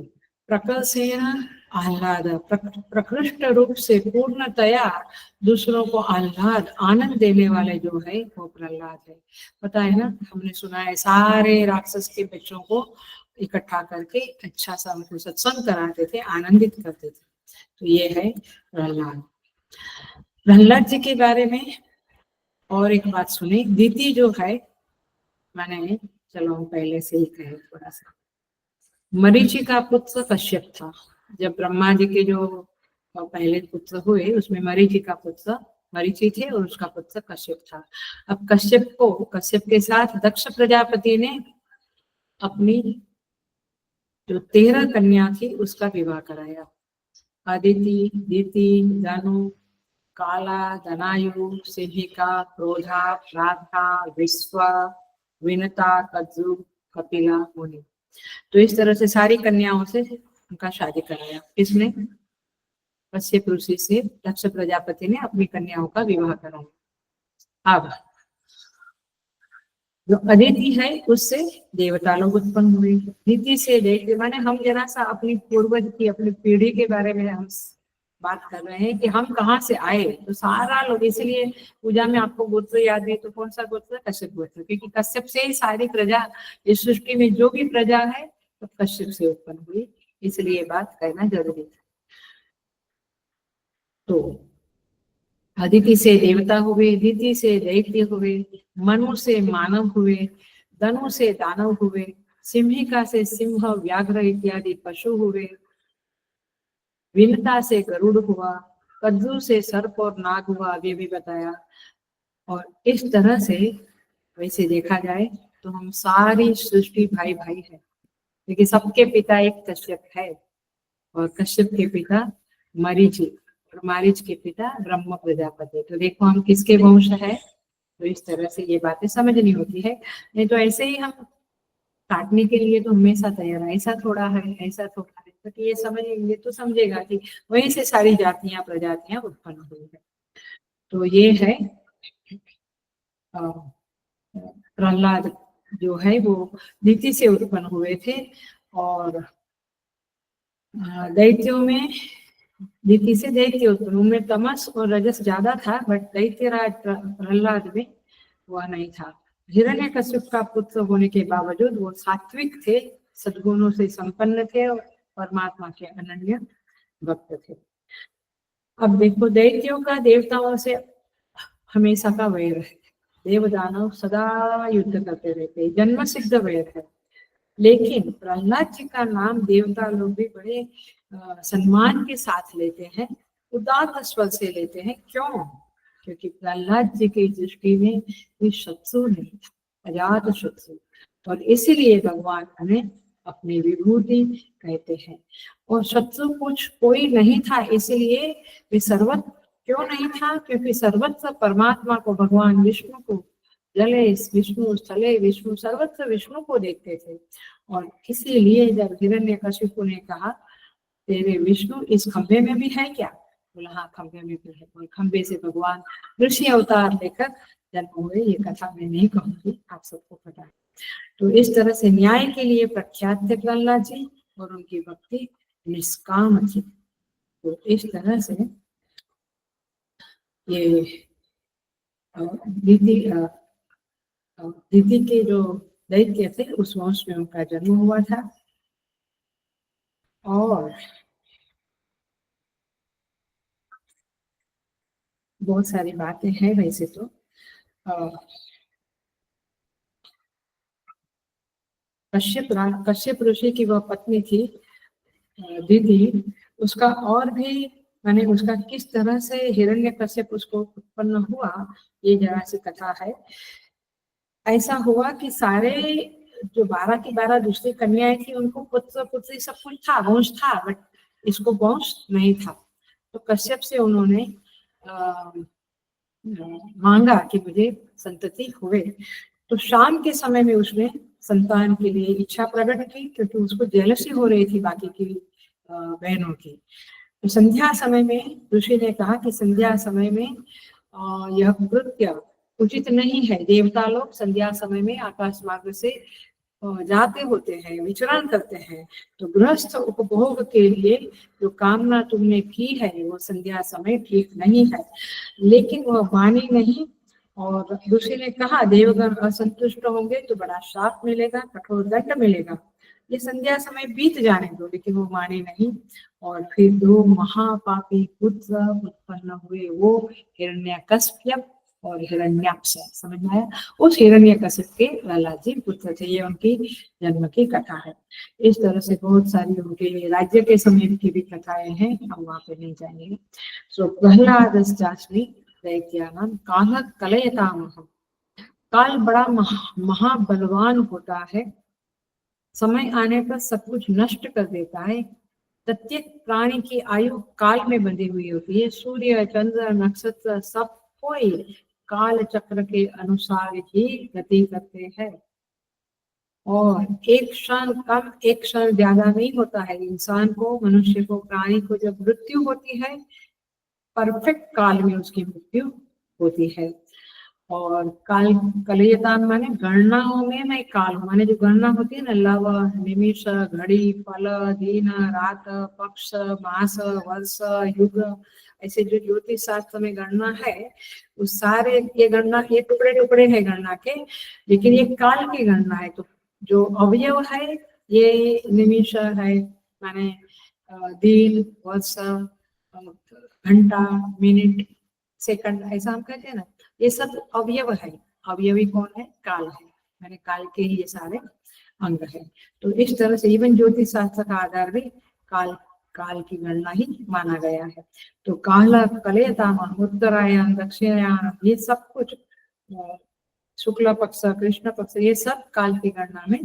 प्रकर्षेण आह्लाद, प्रकृष्ट रूप से पूर्णतया दूसरों को आह्लाद आनंद देने वाले जो है वो प्रहलाद है। पता है ना, हमने सुना है सारे राक्षस के बच्चों को इकट्ठा करके अच्छा सा उनको सत्संग कराते थे, आनंदित करते थे। तो ये है प्रहलाद। प्रहलाद जी के बारे में और एक बात सुनी, दीति जो है, मैंने चलो पहले से ही कहे थोड़ा सा। मरीचि का पुत्र कश्यप था। जब ब्रह्मा जी के जो पहले पुत्र हुए उसमें मरीचि का पुत्र मरीचि थे और उसका पुत्र कश्यप था। अब कश्यप के साथ दक्ष प्रजापति ने अपनी जो 13 कन्या थी उसका विवाह कराया। अदिति, दीति, धनु, काला, दनायु, सिंहिका, क्रोधा, राधा, विश्व, विनता, कद्रु, कपिला, मुनि। तो इस तरह से सारी कन्याओं से उनका शादी कराया। किसने? कश्यप ऋषि से दक्ष प्रजापति ने अपनी कन्याओं का विवाह कराया। अब जो अदिति है उससे देवता लोग उत्पन्न हुए। दिति से दैत्य, माने हम जरा सा अपनी पूर्वज की, अपनी पीढ़ी के बारे में हम बात कर रहे हैं कि हम कहाँ से आए। तो सारा लोग, इसलिए पूजा में आपको गोत्र याद है तो कौन सा गोत्र? कश्यप गोत्र, क्योंकि कश्यप से ही सारी प्रजा, इस सृष्टि में जो भी प्रजा है तो कश्यप से उत्पन्न हुई, इसलिए बात कहना जरूरी है। तो अदिति से देवता हुए, दिति से दैत्य हुए, मनु से मानव हुए, धनु से दानव हुए, सिंहिका से सिंह, व्याघ्र इत्यादि पशु हुए, विनता से गरुड़ हुआ, कद्रु से सर्प और नाग हुआ, अभी भी बताया। और इस तरह से वैसे देखा जाए तो हम सारी सृष्टि भाई भाई है, लेकिन सबके पिता एक कश्यप है, और कश्यप के पिता मरीचि, और मरीच के पिता ब्रह्म प्रजापति। तो देखो हम किसके वंश है। तो इस तरह से ये बातें समझनी होती है, नहीं तो ऐसे ही हम काटने के लिए तो हमेशा तैयार है, ऐसा थोड़ा है, ऐसा थोड़ा है, तो ये समझेंगे तो समझेगा कि वहीं से सारी जातियां प्रजातियां उत्पन्न हुई है। तो ये है प्रहलाद जो है वो नीति से उत्पन्न हुए थे, और दैत्यों में नीति से दैत्य उत्पन्न, उनमें तमस और रजस ज्यादा था, बट दैत्यराज प्रहलाद में वह नहीं था। हिरण्यकश्यप का पुत्र होने के बावजूद वो सात्विक थे, सद्गुणों से संपन्न थे और परमात्मा के अनन्य भक्त थे। अब देखो, दैत्यों का देवताओं से हमेशा का वैर है, देव दानव सदा युद्ध करते रहते, जन्म सिद्ध वैर है। लेकिन प्रहलाद जी का नाम देवता लोग भी बड़े सम्मान के साथ लेते हैं, उदार स्वर से लेते हैं। क्यों? क्योंकि प्रहलाद जी की दृष्टि में कोई शत्रु नहीं था, अजात शत्रु, और इसीलिए भगवान हमें अपनी विभूति कहते हैं। और शत्रु कुछ कोई नहीं था, इसलिए वे सर्वत्र क्यों नहीं था? क्योंकि सर्वत्र परमात्मा को, भगवान विष्णु को, जले विष्णु, स्थले विष्णु, सर्वत्र विष्णु को देखते थे। और इसीलिए जब हिरण्यकशिपु ने कहा तेरे विष्णु इस खंभे में भी है क्या? बोला हाँ, खंभे में भी है। और खंभे से भगवान ऋषि अवतार लेकर जन्म हुए। ये कथा मैं नहीं कहूंगी, आप सबको पता है। तो इस तरह से न्याय के लिए प्रख्यात थे प्रहलाद जी, और उनकी भक्ति निष्काम थी। तो इस तरह से ये दीदी के जो दैत्य थे उस वंश में उनका जन्म हुआ था। और बहुत सारी बातें हैं वैसे तो। कश्यप ऋषि की वह पत्नी थी दीदी, उसका और भी, माने उसका किस तरह से हिरण्यकश्यप उसको उत्पन्न हुआ, ये जरा सी कथा है। ऐसा हुआ कि सारे जो 12 की 12 दूसरी कन्याएं थी उनको पुत्र पुत्री सब कुछ था, वंश था, बट इसको वंश नहीं था। तो कश्यप से उन्होंने मांगा कि मुझे संतति हुए, तो शाम के समय में उसने संतान के लिए इच्छा प्रकट की, क्योंकि उसको जेलसी हो रही थी बाकी की बहनों की। तो संध्या समय में ऋषि ने कहा कि संध्या समय में यह कृत्य उचित नहीं है। देवता लोग संध्या समय में आकाश मार्ग से जाते होते हैं, विचरण करते हैं, तो गृहस्थ उपभोग के लिए जो कामना तुमने की है वो संध्या समय ठीक नहीं है। लेकिन वह मानी नहीं, और ऋषि ने कहा देवगण असंतुष्ट होंगे तो बड़ा श्राप मिलेगा, कठोर दंड मिलेगा, ये संध्या समय बीत जाने दो। लेकिन वो माने नहीं, और फिर 2 महापापी पुत्र उत्पन्न हुए, वो हिरण्यकश्यप और हिरण्याक्ष। समझ में आया? उस हिरण्यकश्यप के लाला जी पुत्र थे। ये उनकी जन्म की कथा है। इस तरह से बहुत सारी उनके राज्य के समय की भी कथाएं हैं, हम वहां पे नहीं जाएंगे। सो प्रहलादश्चास्मि दैत्यानां काल कलयतामहम्। काल बड़ा महाबलवान होता है, समय आने पर सब कुछ नष्ट कर देता है। प्रत्येक प्राणी की आयु काल में बंधी हुई होती है। सूर्य, चंद्र, नक्षत्र सब कोई काल चक्र के अनुसार ही गति करते हैं, और एक क्षण कम एक क्षण ज्यादा नहीं होता है। इंसान को, मनुष्य को, प्राणी को जब मृत्यु होती है, परफेक्ट काल में उसकी मृत्यु होती है। और काल कलयतान माने गणनाओं में मैं काल हूँ, माने जो गणना होती है ना, लव, निमिष, घड़ी, पल, दिन, रात, पक्ष, मास, वर्ष, युग, ऐसे जो ज्योतिष शास्त्र में गणना है, उस सारे ये गणना, ये टुकड़े टुकड़े है गणना के, लेकिन ये काल की गणना है। तो जो अवयव है ये निमिष है, माने दिन, वर्ष, घंटा, मिनट, सेकंड, ऐसा हम कहते हैं ना, ये सब अवयव है। अवयवी कौन है? काल है, मैंने काल के ही ये सारे अंग है। तो इस तरह से इवन ज्योतिष शास्त्र का आधार भी काल की गणना ही माना गया है। तो काल कलयताम, उत्तरायण, दक्षिणायन, ये सब कुछ शुक्ल पक्ष, कृष्ण पक्ष, ये सब काल की गणना में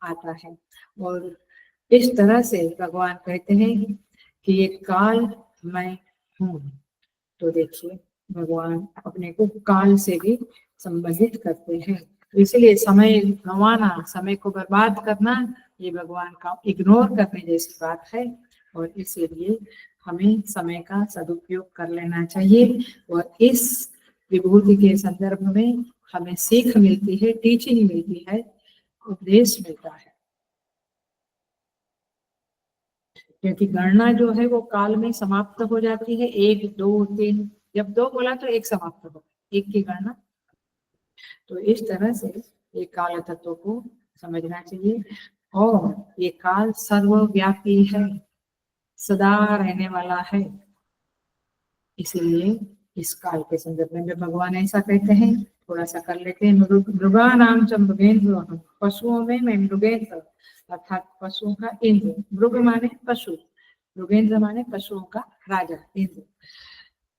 आता है। और इस तरह से भगवान कहते हैं कि ये काल मैं हूँ। तो देखिए भगवान अपने को काल से भी संबंधित करते हैं। इसलिए समय गंवाना, समय को बर्बाद करना, ये भगवान का इग्नोर करने जैसी बात है। और इसीलिए हमें समय का सदुपयोग कर लेना चाहिए। और इस विभूति के संदर्भ में हमें सीख मिलती है, टीचिंग मिलती है, उपदेश मिलता है। क्योंकि गणना जो है वो काल में समाप्त हो जाती है। 1, 2, 3, जब 2 बोला तो 1 समाप्त हो, 1 की गणना। तो इस तरह से ये काल तत्व को समझना चाहिए। और ये काल सर्वव्यापी है, सदा रहने वाला है। इसीलिए इस काल के संदर्भ में भगवान ऐसा कहते हैं, थोड़ा सा कर लेते हैं। मृगा नाम च मृगेंद्र, पशुओं में मैं मृगेंद्र, अर्थात पशुओं का इंद्र। मृग माने पशु, मृगेंद्र माने पशुओं का राजा, इंद्र।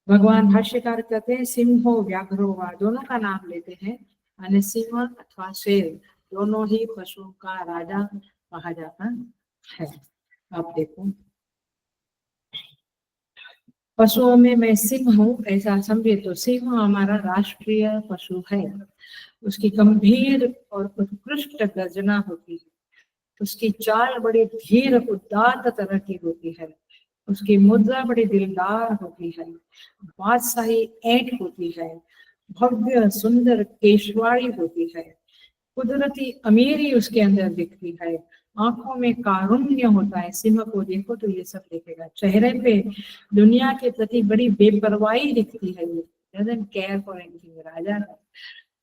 भगवान भाष्यकार कहते हैं सिंहो व्याघ्रो वा, दोनों का नाम लेते हैं। माने सिंह अथवा शेर दोनों ही पशुओं का राजा कहा जाता है। आप देखो, पशुओं में मैं सिंह हूँ ऐसा समझे तो सिंह हमारा राष्ट्रीय पशु है। उसकी गंभीर और उत्कृष्ट गर्जना होती है, उसकी चाल बड़ी धीर उदात्त तरह की होती है, उसकी मुद्रा बड़ी दिलदार होती है, बादशाही ऐंठ होती है, भव्य सुंदर केशवाड़ी होती है, कुदरती अमीरी उसके अंदर दिखती है, आंखों में कारुण्य होता है। सिंह को देखो तो ये सब देखेगा। चेहरे पे दुनिया के प्रति बड़ी बेपरवाही दिखती है, ये डजंट केयर फॉर एनीथिंग, राजा है।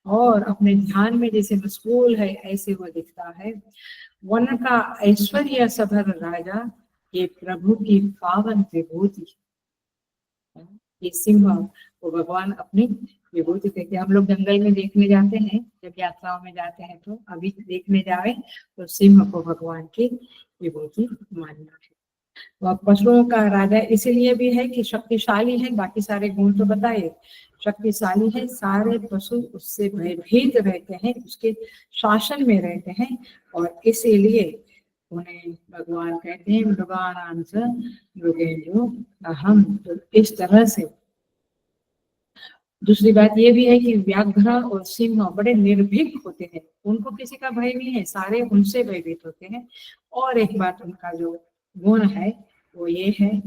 और अपने ध्यान में जैसे मशगूल है ऐसे वो दिखता है। वन का ऐश्वर्य सभर राजा, ये प्रभु की पावन विभूति। ये सिंह को भगवान अपनी विभूति कहते हैं। हम लोग जंगल में देखने जाते हैं, जब यात्राओं में जाते हैं, तो अभी देखने जाए तो सिंह को भगवान की विभूति मानना है। वह पशुओं का राजा इसीलिए भी है कि शक्तिशाली है, बाकी सारे गुण तो बताए, शक्तिशाली है, सारे पशु उससे भयभीत रहते हैं, उसके शासन में रहते हैं। और इसीलिए उन्हें भगवान कहते हैं मृगाणां च मृगेन्द्रो अहम। तो इस तरह से दूसरी बात ये भी है कि व्याघ्र और सिंह बड़े निर्भीक होते हैं, उनको किसी का भय नहीं है, सारे उनसे भयभीत होते हैं। और एक बात उनका जो गुण है वो ये है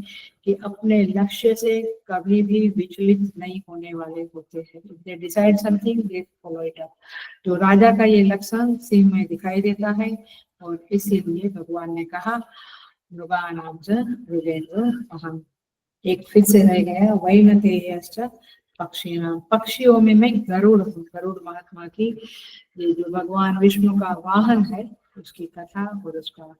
कि अपने लक्ष्य से कभी भी विचलित नहीं होने वाले होते हैं। They decide something, they follow it up. तो राजा का ये लक्षण सिंह में दिखाई देता है, और इसीलिए भगवान ने कहा मृगाणां च मृगेन्द्र अहम्। एक फिर से रह गया वैनतेयश्च पक्षिणां, पक्षियों में मैं गरुड़ हूँ। गरुड़ महात्मा की ये जो भगवान विष्णु का वाहन है उसकी कथा और उसका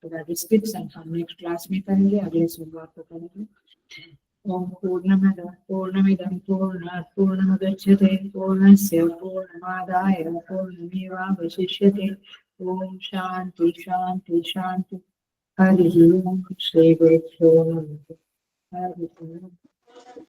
पूरा डिस्क्रिप्शन हम नेक्स्ट क्लास में करेंगे, अगले सोमवार को करेंगे। ओम पूर्णमद पूर्णमिदं पूर्णात् पूर्णमुदच्यते पूर्णस्य पूर्णमादाय पूर्णमेवावशिष्यते। ओम शांति शांति शांति। हरि ओम। श्री गुरुभ्यो नमः। हरि ओम।